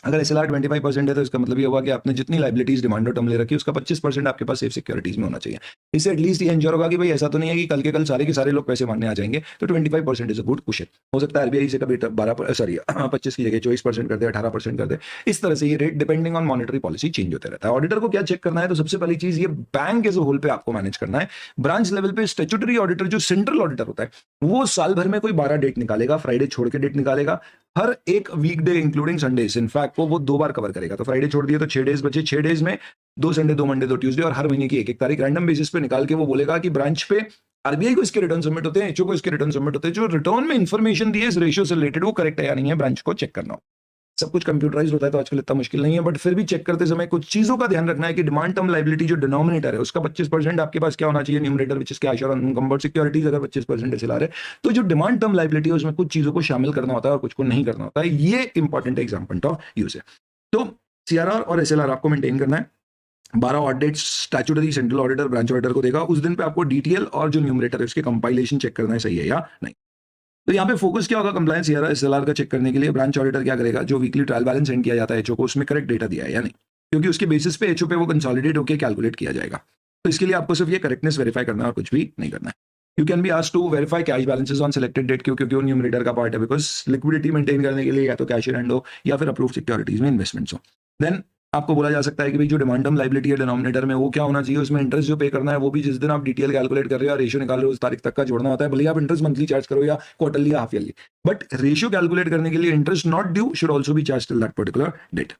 अगर एसएलआर 25% है तो इसका मतलब ये होगा कि आपने जितनी लाइबिलिटीज डिमांड और टर्म ले रखी है उसका 25% आपके पास सेफ सिक्योरिटीज में होना चाहिए। इससे एटलीस्ट ये एंश्योर होगा कि भाई ऐसा तो नहीं है कि कल के कल सारे के सारे लोग पैसे मांगने आ जाएंगे, तो 25% इज अ गुड कुशन। हो सकता है आरबीआई से कभी 25 की जगह 24% कर दे, 18% कर दे, इस तरह से ये rate depending on monetary policy change होते रहता है। ऑडिटर को क्या चेक करना है, तो सबसे पहली चीज ये बैंक एज अ होल पे आपको मैनेज करना है। ब्रांच लेवल पे स्टैट्यूटरी ऑडिटर जो सेंट्रल ऑडिटर होता है वो साल भर में कोई 12 डेट निकालेगा, फ्राइडे छोड़ के डेट निकालेगा, हर एक वीकडे इंक्लूडिंग संडेज। इनफैक्ट वो 2 बार कवर करेगा, तो फ्राइडे छोड़ दिए तो 6 डेज बचे, 6 डेज में 2 संडे, 2 मंडे, 2 ट्यूसडे, और हर महीने की एक तारीख रैंडम बेसिस पे निकाल के वो बोलेगा कि ब्रांच पे आरबीआई को इसके रिटर्न सबमिट होते हैं, एचओ को इसके रिटर्न सबमिट होते हैं, जो रिटर्न में इंफॉर्मेशन दी है इस रेशियो से रिलेटेड वो करेक्ट है या नहीं है, ब्रांच को चेक करना हो। सब कुछ कंप्यूटराइज्ड होता है तो आजकल इतना मुश्किल नहीं है, बट फिर भी चेक करते समय कुछ चीजों का ध्यान रखना है कि डिमांड टर्म लायबिलिटी जो डिनोमिनेटर है उसका 25% आपके पास क्या होना चाहिए, न्यूमरेटर विच इज कैश और अनकम्बर्ड सिक्योरिटीज अगर 25% एसएलआर है, तो जो डिमांड टर्म लायबिलिटी है उसमें कुछ चीजों को शामिल करना होता है और कुछ को नहीं करना होता है। ये important exam point of use है। तो सीआरआर और एसएलआर आपको मेंटेन करना है। 12 audit statutory central auditor branch auditor को देगा, उस दिन पे आपको डीटीएल और जो न्यूमरेटर है उसके कंपाइलेशन चेक करना है सही है या नहीं। तो यहाँ पे फोकस क्या होगा, कंप्लायंस एसएलआर का चेक करने के लिए ब्रांच ऑडिटर क्या करेगा, जो वीकली ट्रायल बैलेंस सेंड किया जाता है एचओ को उसमें करेक्ट डेटा दिया है या नहीं, क्योंकि उसके बेसिस पे एचओ पे वो कंसोलिडेट होकर कैलकुलेट किया जाएगा। तो इसके लिए आपको सिर्फ ये करेक्टनेस वेरीफाई करना है और कुछ भी नहीं करना है। You can be asked to verify cash balances on selected date, क्योंकि वो न्यूमरेटर का पार्ट है, बिकॉज लिक्विडिटी मेंटेन करने के लिए या तो कैश इन हैंड हो या फिर अप्रूव सिक्योरिटीज में इन्वेस्टमेंट्स हो। देन आपको बोला जा सकता है कि भाई जो डिमांड टर्म लायबिलिटी है डिनोमिनेटर में वो क्या होना चाहिए, उसमें इंटरेस्ट जो पे करना है वो भी जिस दिन आप डिटेल कैलकुलेट कर रहे हो, रेशियो निकाल रहे हो, उस तारीख तक का जोड़ना होता है। भले आप इंटरेस्ट मंथली चार्ज करो या क्वार्टरली या half yearly, but ratio calculate करने के लिए interest not due should also be charge till that particular date.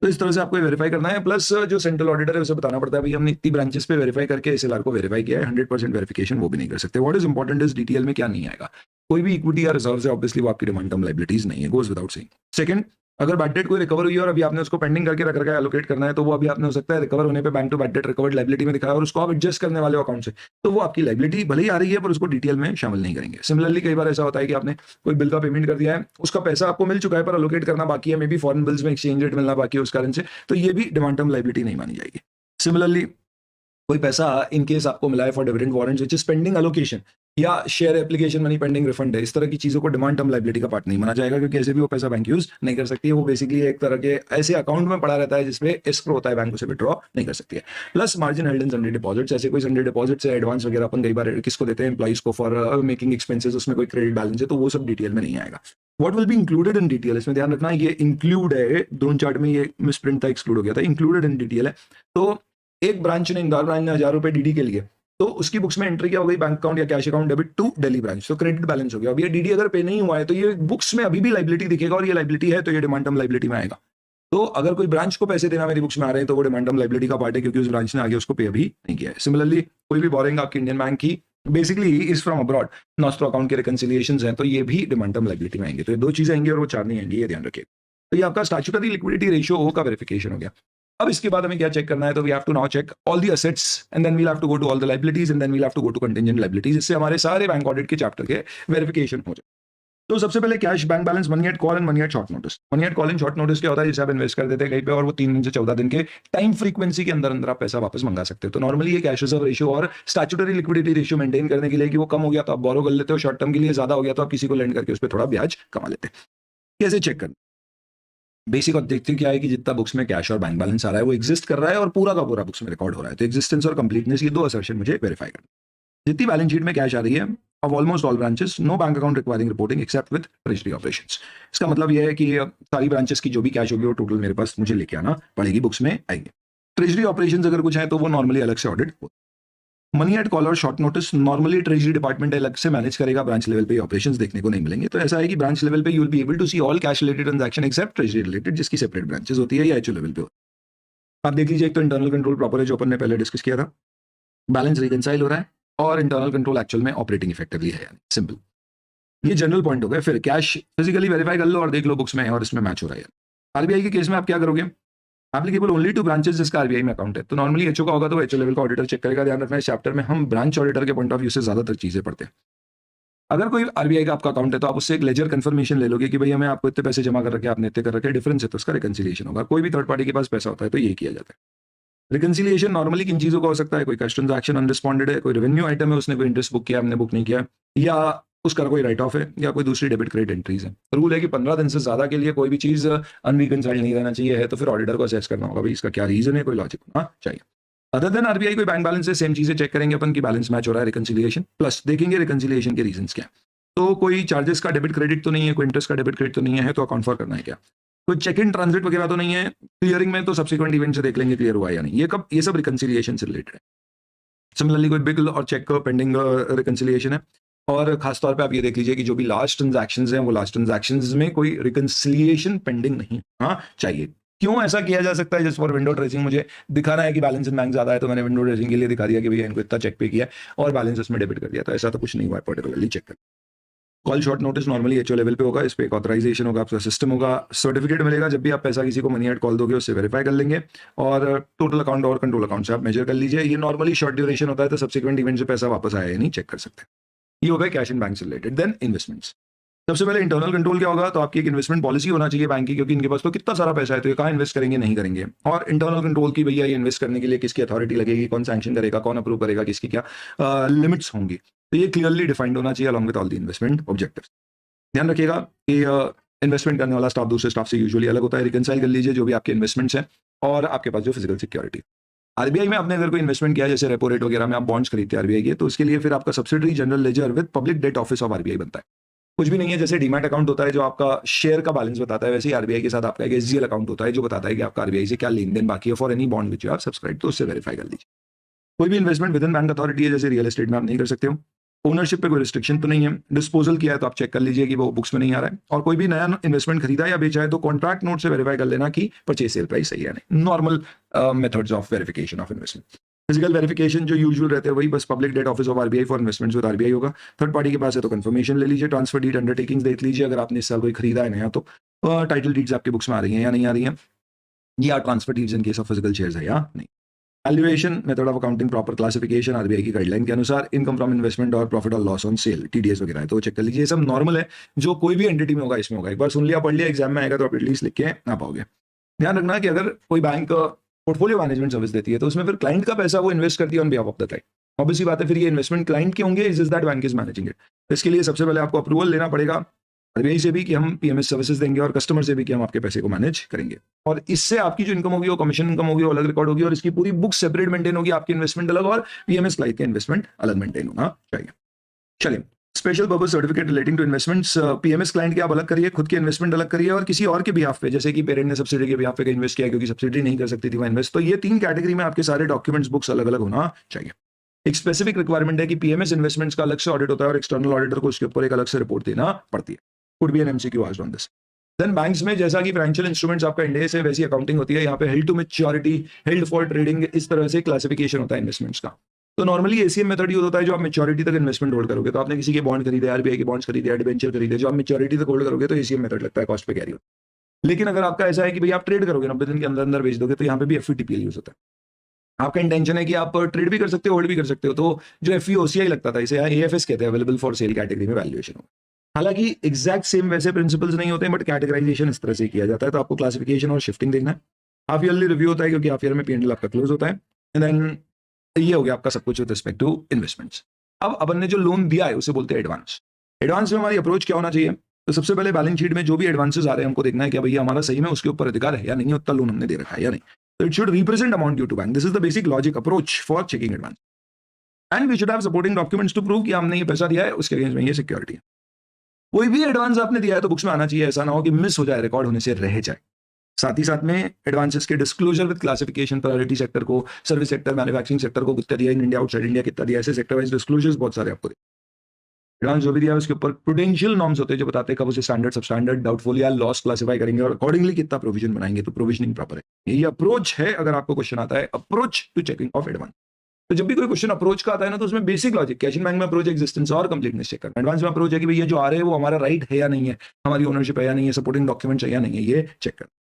तो इस तरह से आपको वेरीफाई करना है। प्लस जो सेंट्रल ऑडिटर है उसे बताना पड़ता है भाई हमने इतनी ब्रांचेस पे वेरीफाई करके एसएलआर को वेरीफाई किया है, 100% वेरिफिकेशन वो भी नहीं कर सकते। What is important is detail में क्या नहीं आएगा, कोई भी इक्विटी या रिजर्व है ऑब्वियसली वो आपकी डिमांड टर्म लायबिलिटीज नहीं है, गोज विदाउट सेइंग। सेकंड, अगर बैड डेट कोई रिकवर हुई है और अभी आपने उसको पेंडिंग करके रख रखा है, एलोकेट करना है, तो वो अभी आपने हो सकता है रिकवर होने पे bank to bad debt recovered liability में दिखाया और उसको आप एडजस्ट करने वाले अकाउंट से, तो वो आपकी लायबिलिटी भले ही आ रही है पर उसको डिटेल में शामिल नहीं करेंगे। सिमिलरली कई बार ऐसा होता है कि आपने कोई बिल का पेमेंट कर दिया है, उसका पैसा आपको मिल चुका है पर एलोकेट करना बाकी है, मे बी फॉरेन बिल्स में एक्सचेंज रेट मिलना बाकी है उस कारण से, तो ये भी डिमांड टर्म लायबिलिटी नहीं मानी जाएगी। सिमिलरली कोई पैसा इन केस आपको मिला है for dividend warrants which is pending allocation, या share application money pending refund है, इस तरह की चीजों को डिमांड टर्म लाइबिलिटी का पार्ट नहीं माना जाएगा, क्योंकि ऐसे भी वो पैसा बैंक यूज नहीं कर सकती है। वो बेसिकली एक तरह के ऐसे अकाउंट में पड़ा रहता है जिसमें एस्क्रो होता है, बैंक उसे विड्रॉ नहीं कर सकती है। Plus margin held in Sunday deposits, ऐसे कोई संडे डिपॉजिट से एडवांस वगैरह अपन कई बार किसको देते हैं, एम्प्लॉइज को फॉर मेकिंग एक्सपेंसेस, उसमें कोई क्रेडिट बैलेंस है तो वो सब डिटेल में नहीं आएगा। What will be included in detail, इसमें ध्यान रखना ये इंक्लूड है, ड्रोन चार्ट में ये मिसप्रिंट था, एक्सक्लूड हो गया था, इंक्लूडेड इन डिटेल है। तो एक ब्रांच ने, इंदौर ब्रांच ने 1000 रुपए डीडी के लिए, तो उसकी बुक्स में एंट्री क्या हो गई, बैंक अकाउंट या cash account debit to Delhi branch, तो क्रेडिट बैलेंस हो गया। अब ये डीडी अगर पे नहीं हुआ है तो ये बुक्स में अभी भी लाइबिलिटी दिखेगा, और ये लाइबिलिटी है तो ये डिमांड टर्म लाइबिलिटी में आएगा। तो अगर कोई ब्रांच को पैसे देना मेरी बुक्स में आ रहे हैं तो वो डिमांड टर्म लाइबिलिटी का पार्ट है, क्योंकि उस ब्रांच ने आगे उसको पे अभी नहीं किया है। सिमिलरली कोई भी बोरिंग आपकी इंडियन बैंक की basically is from abroad, nostro account के रिकंसिलिएशंस हैं, तो ये भी डिमांड टर्म लाइबिलिटी में आएंगे। तो ये दो चीजें आएंगी और वो चार नहीं आएंगी, ये ध्यान रखिए। तो ये आपका स्टैट्यूटरी लिक्विडिटी रेशियो का वेरिफिकेशन हो गया। अब इसके बाद हमें क्या चेक करना है, तो we have to now check all the assets and then we have to go to all the liabilities and then we have to go to contingent liabilities. इससे हमारे सारे बैंक ऑडिट के चैप्टर के verification हो जाए। तो सबसे पहले cash bank balance, money at call and money at short notice. Money at call and short notice क्या होता है, जैसे आप इन्वेस्ट कर देते हैं कहीं पे और वो 3 दिन से 14 दिन के टाइम फ्रीक्वेंसी के अंदर अंदर आप पैसा वापस मंगा सकते हो। तो नॉर्मली ये कैश रिजर्व रेशियो और स्टैट्यूटरी लिक्विडिटी रेशियो मेंटेन करने के लिए कि वो कम हो गया तो आप बोरो कर लेते हो, शॉर्ट टर्म के लिए ज्यादा हो गया तो आप किसी को लेंड करके उस पर थोड़ा ब्याज कमा लेते हैं। कैसे चेक करना, बेसिक ऑब्जेक्टिव क्या है कि जितना बुक्स में कैश और बैंक बैलेंस आ रहा है वो एग्जिस्ट कर रहा है और पूरा का पूरा बुक्स में रिकॉर्ड हो रहा है। तो एग्जिस्टेंस और कंप्लीटनेस, ये दो असर्शन मुझे वेरीफाई करना। जितनी बैलेंस शीट में कैश आ रही है of almost all branches, no bank account requiring reporting except with treasury operations. इसका मतलब यह है कि सारी ब्रांचेस की जो भी कैश होगी वो टोटल मेरे पास मुझे लेके आना पड़ेगी, बुक्स में आएंगे। ट्रेजरी ऑपरेशंस अगर कुछ है तो वो नॉर्मली अलग से ऑडिट होता है। मनी एट कॉल और short notice normally treasury department अलग से मैनेज करेगा, ब्रांच लेवल पे ऑपरेशंस देखने को नहीं मिलेंगे। तो ऐसा है कि ब्रांच लेवल पे you will be able to see all cash related transaction except treasury related, जिसकी सेपरेट ब्रांचेस होती है या एचओ लेवल पे। आप देख लीजिए, एक तो इंटरनल कंट्रोल प्रॉपर है जो अपन ने पहले डिस्कस किया था, बैलेंस रिकंसाइल हो रहा है और इंटरनल कंट्रोल एक्चुअल में ऑपरेटिंग इफेक्टिवली है, यानी सिंपल। ये जनरल पॉइंट हो गए। फिर कैश फिजिकली वेरीफाई कर लो और देख लो बुक्स में है और इसमें मैच हो रहा है। आरबीआई के केस में आप क्या करोगे, एप्लीकेबल ओनली टू ब्रांचेस जिसका आरबीआई में अकाउंट है। तो नॉर्मली एचओ का होगा तो एचओ लेवल का ऑडिटर चेक करेगा। ध्यान रखना है इस चैप्टर में हम ब्रांच ऑडिटर के पॉइंट ऑफ व्यू से ज्यादातर चीजें पढ़ते हैं। अगर कोई आरबीआई का आपका अकाउंट है तो आप उससे एक लेजर कंफर्मेशन ले लोगे कि भाई हमें आपको इतने पैसे जमा कर रखे, आपने इतने कर रखे, डिफरेंस है तो उसका रिकंसिलिएशन होगा। कोई भी थर्ड पार्टी के पास पैसा होता है तो ये किया जाता है। रिकंसिलिएशन नॉर्मली किन चीजों का हो सकता है, कोई कैश ट्रांजैक्शन अनरिस्पॉन्डेड है, कोई रेवेन्यू आइटम है, उसने कोई इंटरेस्ट बुक किया, हमने बुक नहीं किया, या उसका कोई राइट ऑफ है, या कोई दूसरी डेबिट क्रेडिट एंट्रीज है। रूल है कि 15 दिन से ज्यादा के लिए कोई भी चीज अनरिकंसाइल्ड नहीं रहना चाहिए है, तो फिर ऑडिटर को असेस करना होगा भाई इसका क्या रीजन है, कोई लॉजिक होना चाहिए। अदर देन आरबीआई कोई बैंक बैलेंस से सेम चीजें चेक करेंगे अपन की बैलेंस मैच हो रहा है, रिकंसिलिएशन प्लस देखेंगे रिकंसिलिएशन के रीजंस क्या है। तो कोई चार्जेस का डेबिट क्रेडिट तो नहीं है, कोई इंटरेस्ट का डेबिट क्रेडिट तो नहीं है, तो अकाउंट फॉर करना है क्या, कोई चेक इन ट्रांजिट वगैरह तो नहीं है, क्लियरिंग में तो सब्सिक्वेंट इवेंट से देख लेंगे क्लियर हुआ या नहीं, ये सब रिकंसिलिएशन से रिलेटेड है। सिमिलरली कोई बिल और चेक पेंडिंग रिकंसिलिएशन है, और खासतौर पे आप ये देख लीजिए कि जो भी लास्ट ट्रांजैक्शंस हैं वो लास्ट ट्रांजैक्शंस में कोई रिकंसिलिएशन पेंडिंग नहीं चाहिए। क्यों ऐसा किया जा सकता है, जस्ट फॉर विंडो ड्रेसिंग, मुझे दिखाना है कि बैलेंस इन बैंक ज्यादा है तो मैंने विंडो ड्रेसिंग के लिए दिखा दिया कि भैया इनको इतना चेक पे किया और बैलेंस उसमें डेबिट कर दिया, तो ऐसा तो कुछ नहीं हुआ है, पर्टिकुलरली चेक कर। Call short notice normally HO level पे होगा, इस पे एक ऑथराइजेशन होगा, आपका सिस्टम होगा, सर्टिफिकेट मिलेगा जब भी आप पैसा किसी को मनी एट कॉल दोगे उससे वेरीफाई कर लेंगे, और टोटल अकाउंट और कंट्रोल अकाउंट से आप मेजर कर लीजिए। ये नॉर्मली शॉर्ट ड्यूरेशन होता है तो सब्सिक्वेंट इवेंट से पैसा वापस आया या नहीं चेक कर सकते हैं। ये हो गया कैश एंड बैंक से रिलेटेड। देन इन्वेस्टमेंट्स, सबसे पहले इंटरनल कंट्रोल क्या होगा, तो आपकी एक इन्वेस्टमेंट पॉलिसी होना चाहिए बैंक की, क्योंकि इनके पास तो कितना सारा पैसा है तो ये कहाँ इन्वेस्ट करेंगे नहीं करेंगे, और इंटरनल कंट्रोल की भैया ये इन्वेस्ट करने के लिए किसकी अथॉरिटी लगेगी, कौन सैंक्शन करेगा, कौन अप्रूव करेगा, किसकी क्या लिमिट्स होंगी, तो ये क्लियरली डिफाइंड होना चाहिए along with all the investment objectives. ध्यान रखिएगा कि इन्वेस्टमेंट करने वाला स्टाफ दूसरे स्टाफ से यूजुअली अलग होता है। रिकंसाइल कर लीजिए जो भी आपके इन्वेस्टमेंट्स हैं और आपके पास जो फिजिकल सिक्योरिटी। आरबीआई में आपने अगर कोई इन्वेस्टमेंट किया, जैसे रेपो रेट वगैरह में आप बॉन्ड्स खरीदते हैं आरबीआई के, तो उसके लिए फिर आपका subsidiary general ledger with public debt office of RBI बनता है। कुछ भी नहीं है, जैसे डीमैट अकाउंट होता है जो आपका शेयर का बैलेंस बताता है, वैसे ही आरबीआई के साथ आपका एक एसजीएल अकाउंट होता है जो बताता है कि आपका आरबीआई से क्या लेन देन बाकी है for any bond which you have subscribe, तो उससे वेरीफाई कर लीजिए। कोई भी investment with in bank authority है, जैसे रियल एस्टेट में आप नहीं कर सकते हो। ओनरशिप पे कोई रिस्ट्रिक्शन तो नहीं है। डिस्पोजल किया है तो आप चेक कर लीजिए कि वो बुक्स में नहीं आ रहा है, और कोई भी नया इन्वेस्टमेंट खरीदा या बेचा है तो कॉन्ट्रैक्ट नोट से वेरीफाई कर लेना कि परचेज सेल प्राइस सही है नहीं। Normal methods of verification of investment. Physical verification जो यूजुअल रहते हैं वही बस public debt office of RBI for investments with RBI होगा। थर्ड पार्टी के पास है तो कंफर्मेशन ले लीजिए, ट्रांसफर डीड अंडरटेकिंग्स देख लीजिए अगर आपने इस साल कोई खरीदा है नया तो टाइटल डीड्स आपकी बुक्स में आ रही हैं या नहीं आ रही हैं, या transfer deeds in case of physical shares है या नहीं। Valuation method of accounting proper classification RBI की गाइडलाइन के अनुसार इनकम फ्रॉम इन्वेस्टमेंट और प्रॉफिट और लॉस ऑन सेल टीडीएस वगैरह है तो चेक कर लीजिए। ये सब नॉर्मल है, जो कोई भी एंटिटी में होगा इसमें होगा। एक बार सुन लिया पढ़ लिया, एग्जाम में आएगा तो आप एटलीस्ट लिख के ना पाओगे। ध्यान रखना कि अगर कोई बैंक पोर्टफोलियो मैनेजमेंट सर्विस देती है तो उसमें फिर क्लाइंट का पैसा वो इन्वेस्ट करती है on behalf of the client. Obviously बात है, फिर ये इन्वेस्टमेंट क्लाइंट के होंगे, is that bank is managing it. तो इसके लिए सबसे पहले आपको अप्रूवल लेना पड़ेगा आरबीआई से भी कि हम पीएमएस सर्विसेज देंगे, और कस्टमर से भी कि हम आपके पैसे को मैनेज करेंगे। और इससे आपकी जो इनकम होगी वो कमीशन इनकम होगी, वो अलग रिकॉर्ड होगी, और इसकी पूरी बुक सेपरेट मेंटेन होगी, आपकी इन्वेस्टमेंट अलग और पीएमएस क्लाइंट का इन्वेस्टमेंट अलग मेंटेन होना चाहिए। चलिए, special purpose certificate relating to investments, PMS client के आप अलग करिए, खुद के इन्वेस्टमेंट अलग करिए, और किसी और के बिहाफ पे, जैसे कि पेरेंट ने सब्सिडी के बिहाफ पे इन्वेस्ट किया क्योंकि सब्सिडी नहीं कर सकती थी वह इन्वेस्ट, तो ये 3 कैटेगरी में आपके सारे डॉक्यूमेंट्स बुक्स अलग अलग होना चाहिए। एक स्पेसिफिक रिक्वायरमेंट है कि पीएमएस इन्वेस्टमेंट्स का अलग से ऑडिट होता है और एक्सटर्नल ऑडिटर को उसके ऊपर एक अलग से रिपोर्ट देना पड़ती है। Could be an MCQ asked on this. Then banks में जैसा कि फाइनेंशियल इंस्ट्रूमेंट्स आपका इंडिया से वैसी अकाउंटिंग होती है, यहाँ पे held to maturity, held for trading, इस तरह से क्लासिफिकेशन होता है इन्वेस्टमेंट्स का। तो नॉर्मली एसीएम मेथड यूज होता है जो आप मैच्योरिटी तक इन्वेस्टमेंट होल्ड करोगे, तो आपने किसी के बॉन्ड खरीदे, आरबीआई के बॉन्ड्स खरीदे, डिबेंचर खरीदे, जो आप मैच्योरिटी तक होल्ड करोगे तो एसीएम मेथड लगता है, कॉस्ट पे कैरी होता है। लेकिन अगर आपका ऐसा है कि भाई आप ट्रेड करोगे, 90 दिन के अंदर अंदर बेच दोगे, तो यहाँ पे भी एफवीटीपीएल यूज होता है। आपका इंटेंशन है कि आप ट्रेड भी कर सकते हो, होल्ड भी कर सकते हो, तो जो एफवीओसीआई लगता था, इसे एएफएस कहते हैं, अवेलेबल फॉर सेल कैटेगरी में वैल्यूएशन होगा। हालांकि एग्जैक्ट सेम वैसे प्रिंसिपल्स नहीं होते, बट कैटेगराइजेशन इस तरह से किया जाता है। तो आपको क्लासिफिकेशन और शिफ्टिंग देखना है। हाफ ईयरली रिव्यू होता है क्योंकि हाफ ईयर में पीएनएल आपका क्लोज होता है। एंड देन ये हो गया आपका सब कुछ विद रिस्पेक्ट टू इन्वेस्टमेंट्स। अब अपन ने जो लोन दिया है उसे बोलते हैं एडवांस। एडवांस में हमारी अप्रोच क्या होना चाहिए? तो सबसे पहले बैलेंस शीट में जो भी एडवांसेस आ रहे हैं हमको देखना है कि भैया हमारा सही में उसके ऊपर अधिकार है या नहीं, उतना लोन हमने दे रखा है या नहीं। तो it should represent amount due to bank. This is the basic logic approach for checking advance. And we should have supporting documents to prove कि हमने ये पैसा दिया है, उसके अगेंस्ट में ये सिक्योरिटी है। कोई भी एडवांस आपने दिया है तो बुक्स में आना चाहिए, ऐसा ना हो कि मिस हो जाए, रिकॉर्ड होने से रह जाए। साथ ही साथ में एडवांसेस के disclosure with classification, priority sector को, सर्विस सेक्टर, मैन्युफैक्चरिंग सेक्टर को कितना दिया, इन इंडिया, आउटसाइड इंडिया कितना दिया, ऐसे सेक्टर वाइज डिस्क्लोजर्स बहुत सारे आपको एडवांस जो भी दिया है उसके ऊपर प्रूडेंशियल नॉर्म्स होते हैं जो बताते हैं कब उसे स्टैंडर्ड, सब स्टैंडर्ड, डाउटफुल या लॉस क्लासिफाई करेंगे और अकॉर्डिंगली कितना प्रोविजन बनाएंगे। तो प्रोविजनिंग प्रॉपर है। यही अप्रोच है अगर आपको क्वेश्चन आता है, approach to checking of advance. तो जब भी कोई क्वेश्चन अप्रोच का आता है ना, तो उसमें basic logic, cash in bank में अप्रोच एग्जिस्टेंस और कंप्लीटनेस चेक करना। एडवांस में अप्रोच है कि भैया जो आ रहे हैं वो हमारा राइट है या नहीं है, हमारी ओनरशिप है या नहीं है, सपोर्टिंग डॉक्यूमेंट्स है या नहीं है, ये चेक करना।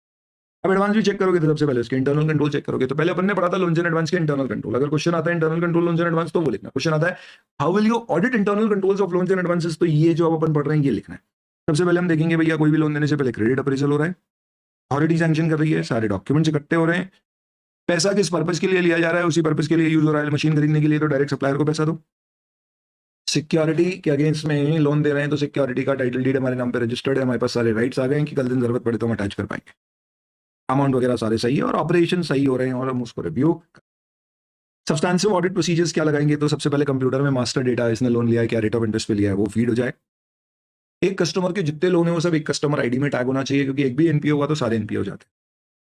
अब एडवांस भी चेक करोगे तो सबसे पहले उसके इंटरनल कंट्रोल चेक करोगे। तो पहले अपन ने पढ़ा था लोन्स एंड एडवांस के इंटरनल कंट्रोल। अगर क्वेश्चन आता है internal control loans and advance तो वो लिखना। क्वेश्चन आता है how will you audit internal controls of loans and advances, तो ये जो अब अपन पढ़ रहे हैं ये लिखना है। सबसे पहले हम देखेंगे भैया कोई भी लोन देने से पहले क्रेडिट अप्रेजल हो रहा है, अथॉरिटी सैंक्शन कर रही है, सारे डॉक्यूमेंट्स इकट्ठे हो रहे हैं, पैसा किस पर्पज के लिए लिया जा रहा है उसी पर्पज के लिए यूज हो रहा है। मशीन खरीदने के लिए तो डायरेक्ट सप्लायर को पैसा दो। सिक्योरिटी के अगेंस्ट में लोन दे रहे हैं तो सिक्योरिटी का टाइटल डीड हमारे नाम पे रजिस्टर्ड है, हमारे पास सारे राइट्स आ गए हैं कि कल दिन जरूरत पड़े तो हम अटैच कर पाएंगे। अमाउंट वगैरह सारे सही है और ऑपरेशन सही हो रहे हैं और हम उसको रिव्यू। सब्सटेंसिव ऑडिट प्रोसीजर्स क्या लगाएंगे? तो सबसे पहले कंप्यूटर में मास्टर डेटा, इसने लोन लिया है, क्या रेट ऑफ इंटरेस्ट पे लिया है, वो फीड हो जाए। एक कस्टमर के जितने लोन है वो सब एक कस्टमर आईडी में टैग होना चाहिए, क्योंकि एक भी एनपीओ हुआ तो सारे एनपीओ हो जाते हैं।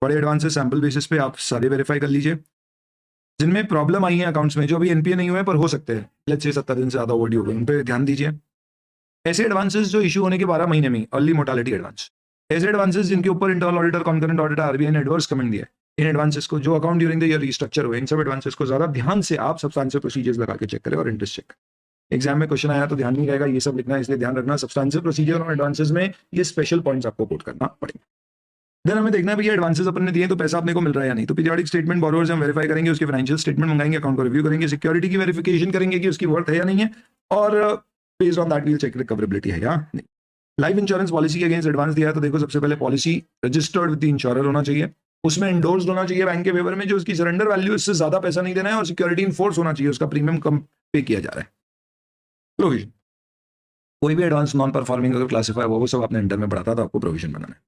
बड़े एडवांसेस सैंपल बेसिस पे आप सारे वेरीफाई कर लीजिए। जिनमें प्रॉब्लम आई है अकाउंट्स में, जो अभी एनपीए नहीं हुए पर हो सकते हैं, लेट्स से 70 दिन से ज्यादा ओवरड्यू हो गए, उन पे ध्यान दीजिए। ऐसे एडवांसेस जो इशू होने के 12 महीने में, अर्ली मोर्टालिटी एडवांस, ऐसे एडवांसेस जिनके ऊपर internal auditor, concurrent auditor, RBI ने एडवर्स कमेंट दिया है, इन एडवांसेस को, जो account during the year restructure हुए, इन सब एडवांसेस को ज्यादा ध्यान से आप सब्सटेंशियल प्रोसीजर्स लगा के चेक करें और इंटरेस्ट चेक। एग्जाम में क्वेश्चन आया तो ध्यान नहीं रहेगा, ये सब लिखना है, इसलिए ध्यान रखना सब्सटेंशियल प्रोसीजर और एडवांसेस में ये स्पेशल पॉइंट्स आपको कोट करना पड़ेगा। देन हमें देखना है भैया एडवांसेस अपन ने दिए तो पैसा अपने को मिल रहा है या नहीं। तो पीरियोडिक स्टेटमेंट बोरोवर्स हम वेरीफाई करेंगे, उसके फाइनेंशियल स्टेटमेंट मंगाएंगे, अकाउंट को रिव्यू करेंगे, सिक्योरिटी की वेरिफिकेशन करेंगे कि उसकी वर्थ है या नहीं है, और based on that we'll check recoverability है या नहीं। लाइफ इंश्योरेंस पॉलिसी के अगेंस्ट एडवांस दिया है तो देखो सबसे पहले policy registered with the insurer होना चाहिए, उसमें एंडोर्स्ड होना चाहिए बैंक के फेवर में, जो उसकी सरेंडर वैल्यू इससे ज्यादा पैसा नहीं देना है, और सिक्योरिटी इनफोर्स होना चाहिए, उसका प्रीमियम कम पे किया जा रहा है। प्रोविजन, कोई भी एडवांस नॉन परफॉर्मिंग अगर क्लासिफाई हुआ वो सब आपने इंटर में पढ़ा था तो आपको प्रोविजन बनाना है।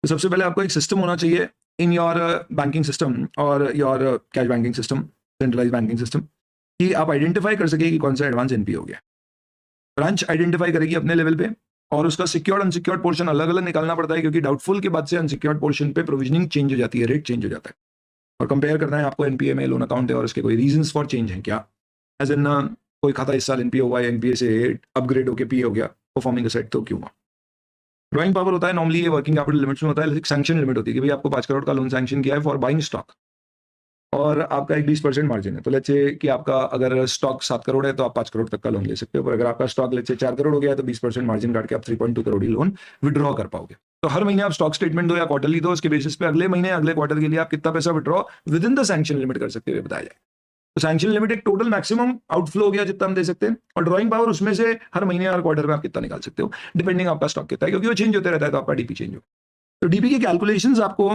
तो सबसे पहले आपको एक सिस्टम होना चाहिए इन योर बैंकिंग सिस्टम और your cash banking system, centralise banking system, कि आप आइडेंटिफाई कर सके कि कौन सा एडवांस एनपीए हो गया। ब्रांच आइडेंटिफाई करेगी अपने लेवल पे, और उसका सिक्योर्ड अनसिक्योर्ड पोर्शन अलग अलग निकालना पड़ता है, क्योंकि डाउटफुल के बाद से अनसिक्योर्ड पोर्शन पे प्रोविजनिंग चेंज हो जाती है, रेट चेंज हो जाता है, और कंपेयर करना है आपको एनपीए में लोन अकाउंट है और उसके कोई रीजंस फॉर चेंज है क्या। एज इन कोई खाता इस साल एनपीए हुआ है, एनपीए से अपग्रेड होकर पीए हो गया, परफॉर्मिंग असेट तो क्यों हुआ। ड्राइंग पावर होता है नॉर्मली ये वर्किंग कैपिटल लिमिट्स में होता है, लेकिन सैंक्शन लिमिट होती है कि भाई आपको 5 करोड़ का लोन सैंक्शन किया है फॉर बाइंग स्टॉक, और आपका एक 20% मार्जिन है, तो लेट्स से कि आपका अगर स्टॉक 7 करोड़ है तो आप 5 करोड़ तक का लोन ले सकते हो, पर अगर आपका स्टॉक लेट्स से 4 करोड़ हो गया है तो 20% मार्जिन काट के आप 3.2 करोड़ ही लोन विड्रॉ कर पाओगे। तो हर महीने आप स्टॉक स्टेटमेंट दो या क्वार्टरली दो, उसके बेसिस पे अगले महीने अगले क्वार्टर के लिए आप कितना पैसा withdraw with in the sanction limit कर सकते हुए बताया जाए। तो सैंक्शन लिमिट एक टोटल मैक्सिमम आउटफ्लो हो गया जितना हम दे सकते हैं, और ड्राइंग पावर उसमें से हर महीने हर क्वार्टर में आप कितना निकाल सकते हो, डिपेंडिंग आपका स्टॉक कितना है, क्योंकि वो चेंज होते रहता है तो आपका डीपी चेंज हो। तो डीपी के कैलकुलेशंस आपको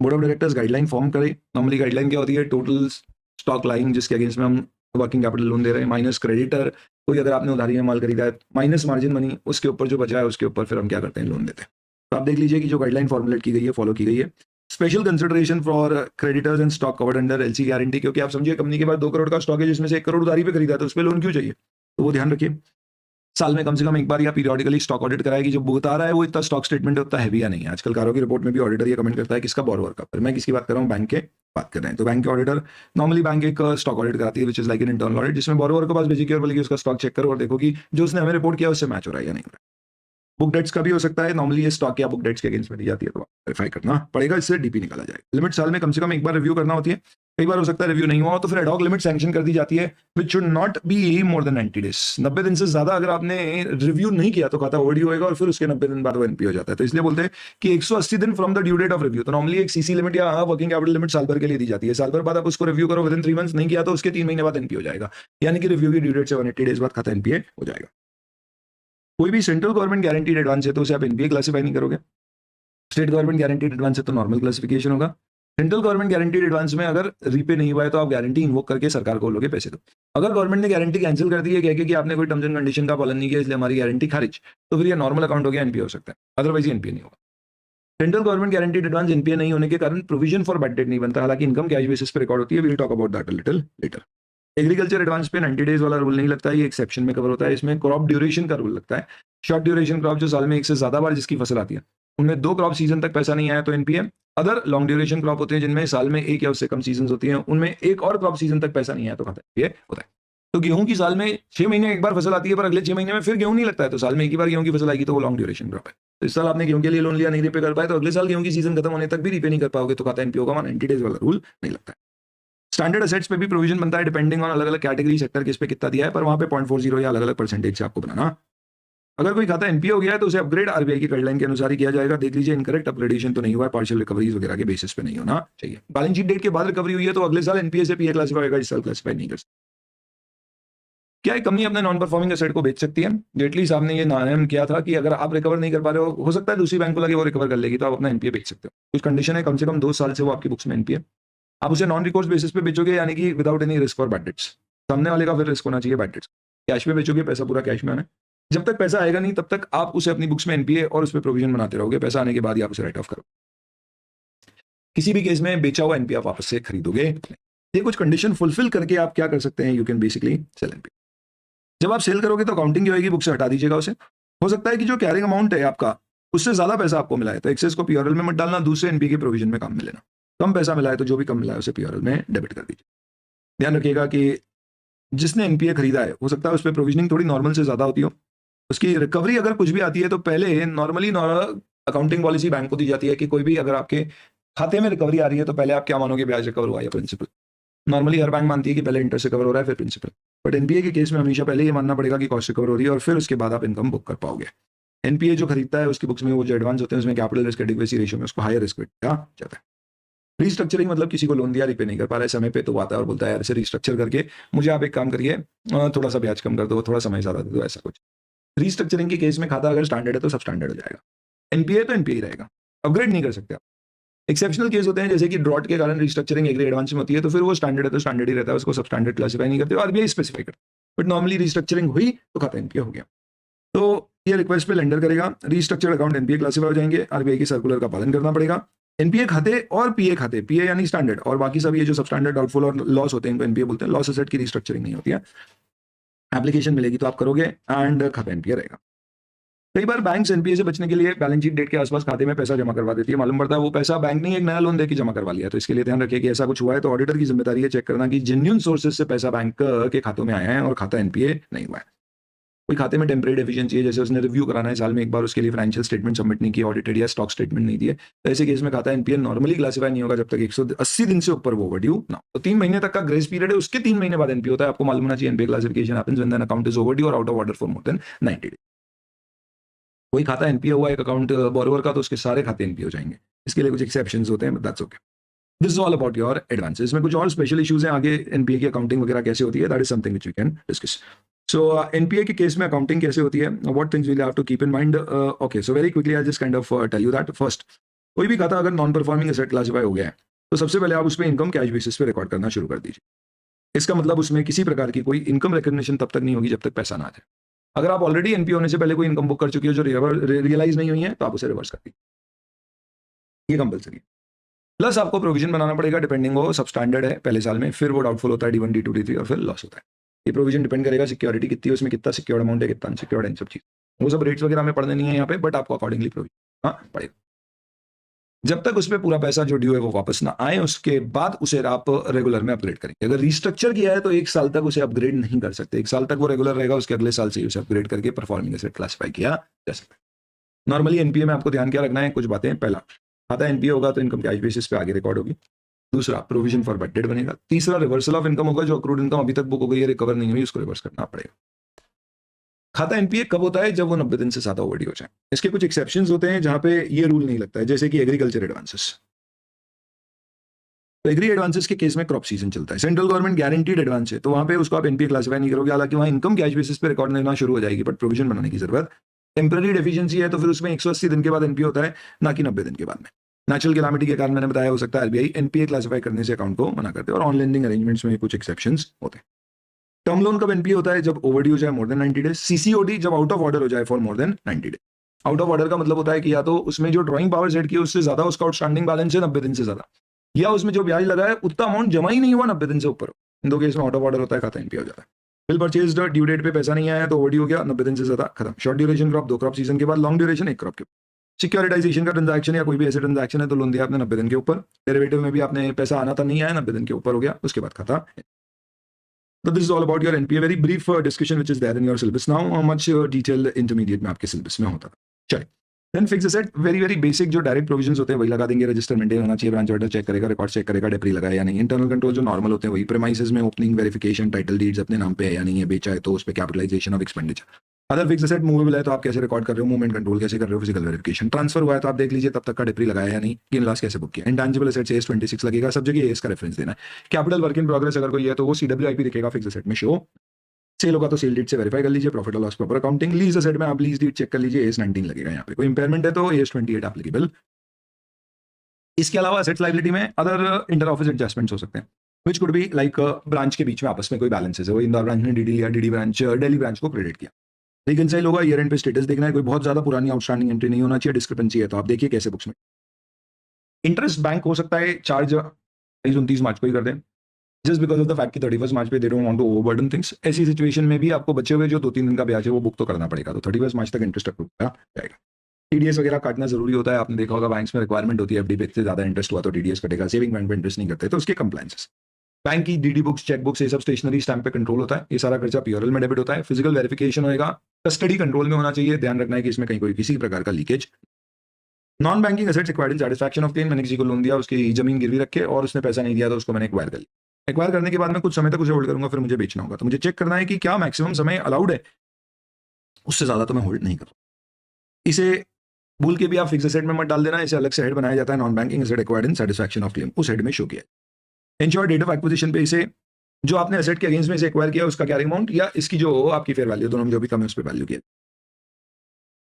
board of directors guideline form करे। नॉर्मली गाइडलाइन क्या होती है? टोटल स्टॉक लाइन जिसके अगेंस्ट में हम वर्किंग कैपिटल लोन दे रहे हैं, माइनस क्रेडिटर, कोई अगर आपने उधारी में माल खरीदा है, माइनस मार्जिन मनी, उसके ऊपर जो बचा है उसके ऊपर फिर हम क्या करते हैं, लोन देते हैं। तो आप देख लीजिए कि जो गाइडलाइन फॉर्मुलेट की गई है, फॉलो की गई है। Special consideration for creditors and stock covered under LC guarantee, क्योंकि आप समझिए कंपनी के पास 2 करोड़ का स्टॉक है जिसमें से 1 करोड़ उधारी पे खरीदा है, तो उस पर लोन क्यों चाहिए, तो वो ध्यान रखिए। साल में कम से कम एक बार या पीरियोडिकली स्टॉक ऑडिट कराएगी, जो बता रहा है वो इतना स्टॉक स्टेटमेंट उतना हैवी या नहीं है। आजकल कारों की रिपोर्ट में भी ऑडिटर ये कमेंट करता है किसका, बोरोवर का। पर मैं किसकी बात कर रहा हूँ, बैंक के बात कर रहे हैं। तो बैंक के ऑडिटर नॉर्मली बैंक एक स्टॉक ऑडिट कराती है, which is like an internal audit, जिसमें बोरोवर के पास बेसिकली बोलेगी उसका स्टॉक चेक करो और देखो कि जो उसने हमें रिपोर्ट किया उससे मैच हो रहा है या नहीं हो रहा है। बुक डेट्स का भी हो सकता है, नॉर्मली ये स्टॉक या बुक डेट्स के अगेंस्ट में दी जाती है, तो वेरीफाई करना पड़ेगा, इससे डीपी निकाला जाएगा। लिमिट साल में कम से कम एक बार रिव्यू करना होती है, कई बार हो सकता है रिव्यू नहीं हुआ तो फिर एडॉक लिमिट सैंक्शन कर दी जाती है, which should not be more than 90 days. 90 दिन से ज्यादा अगर आपने रिव्यू नहीं किया तो खाता ओवरड्यू होएगा और फिर उसके 90 दिन बाद वो एनपी हो जाता है। तो इसलिए बोलते हैं कि 180 दिन from the due date of review. तो नॉर्मली एक सीसी लिमिट या वर्किंग कैपिटल लिमिट साल भर के लिए दी जाती है, साल भर बाद आप उसको रिव्यू करो, विद इन 3 मंथ्स नहीं किया तो उसके 3 महीने बाद एनपी हो जाएगा, यानी कि रिव्यू की ड्यू डेट से 180 डेज बाद खाता एनपीए हो जाएगा। कोई भी सेंट्रल गवर्नमेंट गारंटीड एडवांस है तो उसे आप एनपीए क्लासिफाई नहीं करोगे, स्टेट गवर्नमेंट गारंटीड एडवांस है तो नॉर्मल क्लासिफिकेशन होगा। सेंट्रल गवर्नमेंट गारंटीड एडवांस में अगर रीपे नहीं हुआ है तो आप गारंटी इन्वोक करके सरकार को बोलोगे पैसे दो। अगर गवर्नमेंट ने गारंटी कैंसिल कर दी है कह के कि आपने कोई टर्म्स एंड कंडीशन का पालन नहीं किया इसलिए हमारी गारंटी खारिज, तो फिर ये नॉर्मल अकाउंट हो गया, एनपीए हो सकता है, अदरवाइज एनपीए नहीं होगा। Central government guaranteed advance NPA नहीं होने के कारण प्रोविजन फॉर बैड डेट नहीं बनता, हालांकि इनकम कैश बेसिस पे रिकॉर्ड होती है, we'll talk about that a little later. Agriculture advance पे 90 डेज वाला रूल नहीं लगता है, ये एक्सेप्शन में कवर होता है। इसमें क्रॉप ड्यूरेशन का रूल लगता है। शॉर्ट ड्यूरेशन क्रॉप जो साल में एक से ज्यादा बार जिसकी फसल आती है, उनमें 2 क्रॉप सीजन तक पैसा नहीं आया तो NPA. Other long duration crop होते हैं जिनमें साल में 1 या उससे कम सीजन होती हैं, उनमें एक और क्रॉप सीजन तक पैसा नहीं आया तो खाता एनपीए होता है। तो गेहूं की साल में 6 महीने एक बार फसल आती है पर अगले 6 महीने में फिर गेहूं नहीं लगता है, तो साल में एक ही बार गेहूं की फसल आएगी तो वो लॉन्ग ड्यूरेशन क्रॉप है। तो इस साल आपने गेहूं के लिए लोन लिया, नहीं रिपे कर पाए तो अगले साल गेहूं की सीजन खत्म होने तक भी रिपे नहीं कर पाओगे तो खाता एनपीए होगा। 90 डेज वाला रूल नहीं लगता है। स्टैंडर्ड असेट्स पे भी प्रोविजन बनता है डिपेंडिंग ऑन अलग अलग कैटेगरी सेक्टर किस पे कितना दिया है, पर वहां पे 0.40 या अलग अलग परसेंटेज से आपको बनाना। अगर कोई खाता एनपीए हो गया है तो उसे अपग्रेड आरबीआई की गाइडलाइन के अनुसार ही किया जाएगा। देख लीजिए इनकरेक्ट अपग्रेडेशन तो नहीं हुआ है, पार्शियल रिकवरीज वगैरह के बेसिस पे नहीं होना चाहिए। बैलेंस शीट डेट के बाद रिकवरी हुई है तो अगले साल एनपीए से पीए क्लासिफाई होगा, इस साल क्लासिफाई नहीं कर सकता। क्या एक कंपनी अपने नॉन परफॉर्मिंग एसेट को बेच सकती है? जेटली साहब ने ये नाम किया था कि अगर आप रिकवर नहीं कर पा रहे हो सकता है दूसरी बैंक को लगे वो रिकवर कर लेगी तो आप अपना एनपीए बेच सकते हो। कुछ कंडीशन है, कम से कम 2 साल से वो आपकी बुक्स में एनपीए। आप उसे नॉन रिकॉर्स बेसिस पे बेचोगे, यानी कि without any risk for bad debts. सामने वाले का फिर रिस्क होना चाहिए बैड डेट्स। कैश में बेचोगे, पैसा पूरा कैश में आना है। जब तक पैसा आएगा नहीं तब तक आप उसे अपनी बुक्स में एनपीए और उस पर प्रोविजन बनाते रहोगे, पैसा आने के बाद ही आप उसे राइट ऑफ करो। किसी भी केस में बेचा हुआ एनपीए आप वापस से खरीदोगे। ये कुछ कंडीशन फुलफिल करके आप क्या कर सकते हैं, you can basically sell NPA. जब आप सेल करोगे तो अकाउंटिंग जो होगी बुक से हटा दीजिएगा उसे। हो सकता है कि जो कैरिंग अमाउंट है आपका उससे ज्यादा पैसा आपको मिला है तो एक्सेस को पीआरएल में मत डालना, दूसरे एनपीए के प्रोविजन में काम में लेना। कम पैसा मिला है तो जो भी कम मिला है उसे पीआरएल में डेबिट कर दीजिए। ध्यान रखिएगा कि जिसने एनपीए खरीदा है हो सकता है उस पर प्रोविजनिंग थोड़ी नॉर्मल से ज्यादा होती हो, उसकी रिकवरी अगर कुछ भी आती है तो पहले नॉर्मली अकाउंटिंग पॉलिसी बैंक को दी जाती है कि कोई भी अगर आपके खाते में रिकवरी आ रही है तो पहले आप क्या मानोगे, ब्याज रिकवर हुआ या प्रिंसिपल। नॉर्मली हर बैंक मानती है कि पहले इंटरेस्ट रिकवर हो रहा है फिर प्रिंसिपल, बट एनपीए के केस में हमेशा पहले ये मानना पड़ेगा कि कॉस्ट रिकवर हो रही है और फिर उसके बाद आप इनकम बुक कर पाओगे। एनपीए जो खरीदता है उसकी बुक्स में वो जो एडवांस होते हैं उसमें कैपिटल रिस्क एडिक्वेसी रेशियो में उसको हायर रिस्क कहा जाता है। रीस्ट्रक्चरिंग मतलब किसी को लोन दिया, रिपे नहीं कर पा रहा है समय पे, तो आता है और बोलता है यार इसे रीस्ट्रक्चर करके मुझे आप एक काम करिए, थोड़ा सा ब्याज कम कर दो, थोड़ा समय ज्यादा दे दो, ऐसा कुछ। रीस्ट्रक्चरिंग के केस में खाता अगर स्टैंडर्ड है तो सब स्टैंडर्ड हो जाएगा। एनपीए तो एनपीए रहेगा, अपग्रेड नहीं कर सकते आप। एक्सेप्शनल केस होते हैं जैसे कि ड्रॉट के कारण रीस्ट्रक्चरिंग एग्री एडवांस में होती है तो फिर वो स्टैंडर्ड है तो स्टैंडर्ड ही रहता है, उसको सब स्टैंडर्ड क्लासिफाई नहीं करते, आरबीआई स्पेसिफाई करता है। बट नॉर्मली रीस्ट्रक्चरिंग हुई तो खाता एनपीए हो गया, तो ये रिक्वेस्ट पे लेंडर करेगा, रीस्ट्रक्चर्ड अकाउंट एनपीए क्लासिफाई हो जाएंगे, आरबीआई की सर्कुलर का पालन करना पड़ेगा। एनपीए खाते और पीए खाते, पीए यानी स्टैंडर्ड और बाकी सब ये जो सब स्टैंडर्ड डाउटफुल और लॉस होते हैं इनको एनपीए बोलते हैं। लॉस एसेट की रीस्ट्रक्चरिंग नहीं होती है, एप्लीकेशन मिलेगी तो आप करोगे एंड खाता एनपीए रहेगा। कई बार बैंक एनपीए से बचने के लिए बैलेंस शीट डेट के आसपास खाते में पैसा जमा करवा देती है, मालूम पड़ता है वो पैसा बैंक ने एक नया लोन देकर जमा करवा लिया। तो इसके लिए ध्यान रखिए कि ऐसा कुछ हुआ है तो ऑडिटर की जिम्मेदारी है चेक करना कि जेन्युइन सोर्सेज से पैसा बैंक के खातों में आया है और खाता एनपीए नहीं हुआ है। कोई खाते में टेम्परेरी डेफिशिएंसी है, जैसे उसने रिव्यू कराना है साल में एक बार, उसके लिए फाइनेंशियल स्टेटमेंट सबमिट नहीं किया, ऑडिटेड या स्टॉक स्टेटमेंट नहीं दिए, तो ऐसे केस में खाता एनपीए नॉर्मली क्लासिफाई नहीं होगा जब तक 180 दिन से ऊपर वो ओवरड्यू ना। तो 3 महीने तक का ग्रेस पीरियड है, उसके 3 महीने बाद एनपीए होता है। आपको मालूम होना चाहिए NPA classification happens when an account is overdue और out of order for more than 90 days. कोई खाता एनपीए हुआ एक अकाउंट बोरोवर का तो उसके सारे खाते एनपीए हो जाएंगे, इसके लिए कुछ एक्सेप्शंस होते हैं, but that's okay. This is all about your advances. में कुछ और स्पेशल इश्यूज हैं आगे, एनपीए की अकाउंटिंग वगैरह कैसे होती है, that is something which we can discuss. So NPA के केस में अकाउंटिंग कैसे होती है, what things will have to keep in mind. Okay, so very quickly I just kind of tell you that. First, कोई भी खाता अगर non performing asset classify हो गया है तो सबसे पहले आप उस पर इनकम कैश बेसिस पे रिकॉर्ड करना शुरू कर दीजिए। इसका मतलब उसमें किसी प्रकार की कोई इनकम रिकग्निशन तब तक नहीं होगी जब तक पैसा ना आ जाए। अगर आप ऑलरेडी एनपीए होने से पहले कोई इनकम बुक कर चुकी हो जो रियलाइज नहीं हुई है तो आप उसे रिवर्स कर दीजिए, ये कंपलसरी। प्लस आपको प्रोविजन बनाना पड़ेगा, डिपेंडिंग हो सब स्टैंडर्ड है पहले साल में, फिर वो डाउटफुल होता है D1 D2 D3 और फिर लॉस होता है। ये प्रोविजन डिपेंड करेगा सिक्योरिटी कितनी है उसमें, कितना सिक्योर्ड अमाउंट है, कितना अनसिक्योर्ड है, इन सब चीज वो सब रेट्स वगैरह में पढ़ने नहीं है यहाँ पे, बट आपको अकॉर्डिंगली प्रोविजन पड़ेगा। जब तक उसमें पूरा पैसा जो ड्यू है वो वापस ना आए उसके बाद उसे आप रेगुलर में अपग्रेड करेंगे। अगर रिस्ट्रक्चर किया है तो 1 साल तक उसे अपग्रेड नहीं कर सकते, 1 साल तक वो रेगुलर रहेगा, उसके अगले साल से ही उसे अपग्रेड करके परफॉर्मिंग एसेट क्लासिफाई किया जा सकता है। नॉर्मली एनपीए में आपको ध्यान क्या रखना है, कुछ बातें। पहला, खाता एनपीए होगा तो इनकम कैश बेसिस पे आगे रिकॉर्ड होगी। दूसरा, प्रोविजन फॉर बैड डेट बनेगा। तीसरा, रिवर्सल ऑफ इनकम होगा, जो अक्रूड इनकम अभी तक बुक हो गई है, रिकवर नहीं हुई, उसको रिवर्स करना पड़ेगा। खाता एनपीए कब होता है, जब वो 90 दिन से ज्यादा ओवरड्यू हो जाए। इसके कुछ एक्सेप्शंस होते हैं जहां पे ये रूल नहीं लगता है, जैसे कि एग्रीकल्चर एडवांसेस। तो एग्री एडवांसेस के केस में क्रॉप सीजन चलता है, सेंट्रल गवर्नमेंट गारंटीड एडवांस है, तो वहां पे उसको आप एनपीए क्लासिफाई नहीं करोगे, हालांकि वहां इनकम कैश बेसिस पे रिकॉर्ड लेना शुरू हो जाएगी, बट प्रोविजन बनाने की जरूरत। टेम्पररी डेफिशिएंसी है तो फिर उसमें 180 दिन के बाद एनपीए होता है, ना कि 90 दिन के बाद में। नेचुरल कैलामिटी के कारण मैंने बताया, हो सकता है आरबीआई एनपीए क्लासिफाई करने से अकाउंट को मना करते हैं, और ऑन लेंडिंग अरेंजमेंट्स में कुछ एक्सेप्शंस होते हैं। टर्म लोन कब एनपीए होता है, जब ओवरड्यू हो जाए मोर देन 90 डेज। सीसीओडी जब आउट ऑफ ऑर्डर हो जाए for more than 90 days. Out of order का मतलब होता है कि या तो उसमें जो ड्राइंग पावर सेट की उससे ज्यादा उसका आउटस्टैंडिंग बैलेंस है 90 दिन से ज्यादा, या उसमें जो ब्याज लगा है उतना अमाउंट जमा ही नहीं हुआ 90 दिन से ऊपर। इन दो केस में आउट ऑफ ऑर्डर होता है, खाता एनपीए हो जाता है। बिल परचेज ड्यू डेट पे पैसा नहीं आया तो ओवरड्यू हो गया, 90 दिन से ज्यादा, खत्म। Short duration crop 2 crop season के बाद, लॉन्ग ड्यूरेशन 1 क्रॉप के बाद। सिक्योरिटाइजेशन का ट्रांजैक्शन या कोई भी ऐसे ट्रांजैक्शन है तो लोन दिया आपने 90 दिन के ऊपर। डेरिवेटिव में भी आपने पैसा आना था, नहीं आया, 90 दिन के ऊपर हो गया, उसके बाद खाता। So this is all about your NPA. Very brief discussion which is there in your syllabus now. How much detail intermediate में आपके syllabus में होता था। चलिए, then fix asset, very basic जो डायरेक्ट प्रोविजंस होते हैं वही लगा देंगे। रजिस्टर मेंटेन होना चाहिए, ब्रांच ऑर्डर चेक करेगा, रिकॉर्ड चेक करेगा, डेप्री लगाया या नहीं। इंटरनल कंट्रोल जो नॉर्मल होते हैं वही। प्रेमाइसेस में ओपनिंग, वेरिफिकेशन, टाइटल डीड्स अपने नाम पे है या नहीं है, बेचा है तो उस पर capitalisation of expenditure. Other fix asset movable है तो आप कैसे रिकॉर्ड कर रहे हो, मूवमेंट कंट्रोल कैसे कर रहे हो, फिजिकल वेरिफिकेशन। ट्रांसफर हुआ है तो आप देख लीजिए तब तक का डेप्री लगाया या नहीं, गेन लॉस कैसे बुक किया। इंटेंजिबल एसेट से AS26 लगेगा, सब जगह एस का रेफरेंस देना है। कैपिटल वर्क इन प्रोग्रेस अगर कोई है तो वो CWIP दिखेगा फिक्स एसेट में शो। सेल होगा तो सेल डेट से वेरीफाई कर लीजिए। प्रॉफिट और loss proper accounting. Lease asset में आप लीज डेट चेक कर लीजिए, AS19 लगेगा यहाँ पे। कोई इंपेयरमेंट है तो AS28 एप्लीकेबल। इसके अलावा एसेट्स लायबिलिटी में अदर इंटर ऑफिस एडजस्टमेंट्स हो सकते हैं, which could be like branch के बीच में आपस में कोई बैलेंसेस है, वो इंदौर ब्रांच ने डीडी लिया, डीडी ब्रांच दिल्ली ब्रांच को क्रेडिट किया। रिकंसाइल होगा, ईयर एंड पे स्टेटस देखना है, कोई बहुत ज्यादा पुरानी आउटस्टैंडिंग एंट्री नहीं होना चाहिए। डिस्क्रिपेंसी है तो आप देखिए कैसे बुक्स में। इंटरेस्ट बैंक हो सकता है चार्ज 29 मार्च को ही कर दें, just because of the fact कि 31 मार्च पे they don't want to overburden things. ऐसी सिचुएशन में भी आपको बचे हुए जो 2-3 दिन का ब्याज है वो बुक तो करना पड़ेगा, तो 31 मार्च तक इंटरेस्ट अप्रूव किया जाएगा। टीडीएस वगैरह काटना जरूरी होता है, आपने देखा होगा बैंक्स में रिक्वायरमेंट होती है, एफडी पे ज्यादा इंटरेस्ट हुआ तो टीडीएस कटेगा। सेविंग बैंक पे इंटरेस्ट नहीं करते तो उसके कंप्लायंसेस। बैंक की डीडी बुक्स, चेक बुक्स, ये सब स्टेशनरी स्टैम्प पे कंट्रोल होता है, ये सारा खर्चा पीओरएल में डेबिट होता है। फिजिकल वेरिफिकेशन होगा, कस्टडी कंट्रोल में होना चाहिए, ध्यान रखना है कि इसमें कहीं कोई किसी प्रकार का leakage. Non banking assets acquired in satisfaction of claim, मैंने किसी को लोन दिया, उसकी जमीन गिरवी रखे और उसने पैसा नहीं दिया तो उसको मैंने एक्वायर कर लिया। एक्वायर करने के बाद में कुछ समय तक उसे होल्ड करूंगा, फिर मुझे बेचना होगा, तो मुझे चेक करना है कि क्या मैक्सिमम समय अलाउड है, उससे ज्यादा तो मैं होल्ड नहीं करूँ। इसे भूल के भी आप फिक्स एसेट में मत डाल देना, इसे अलग से हेड बनाया जाता है, non banking asset acquired in satisfaction of claim, उस हेड में शो किया। इंश्योर डेट ऑफ एक्विजिशन पे इसे जो आपने एसेट के अगेंस्ट में इसे एक्वायर किया उसका कैरिंग अमाउंट या इसकी जो आपकी फेयर वैल्यू, दोनों में जो भी कम है उस पर वैल्यू किया।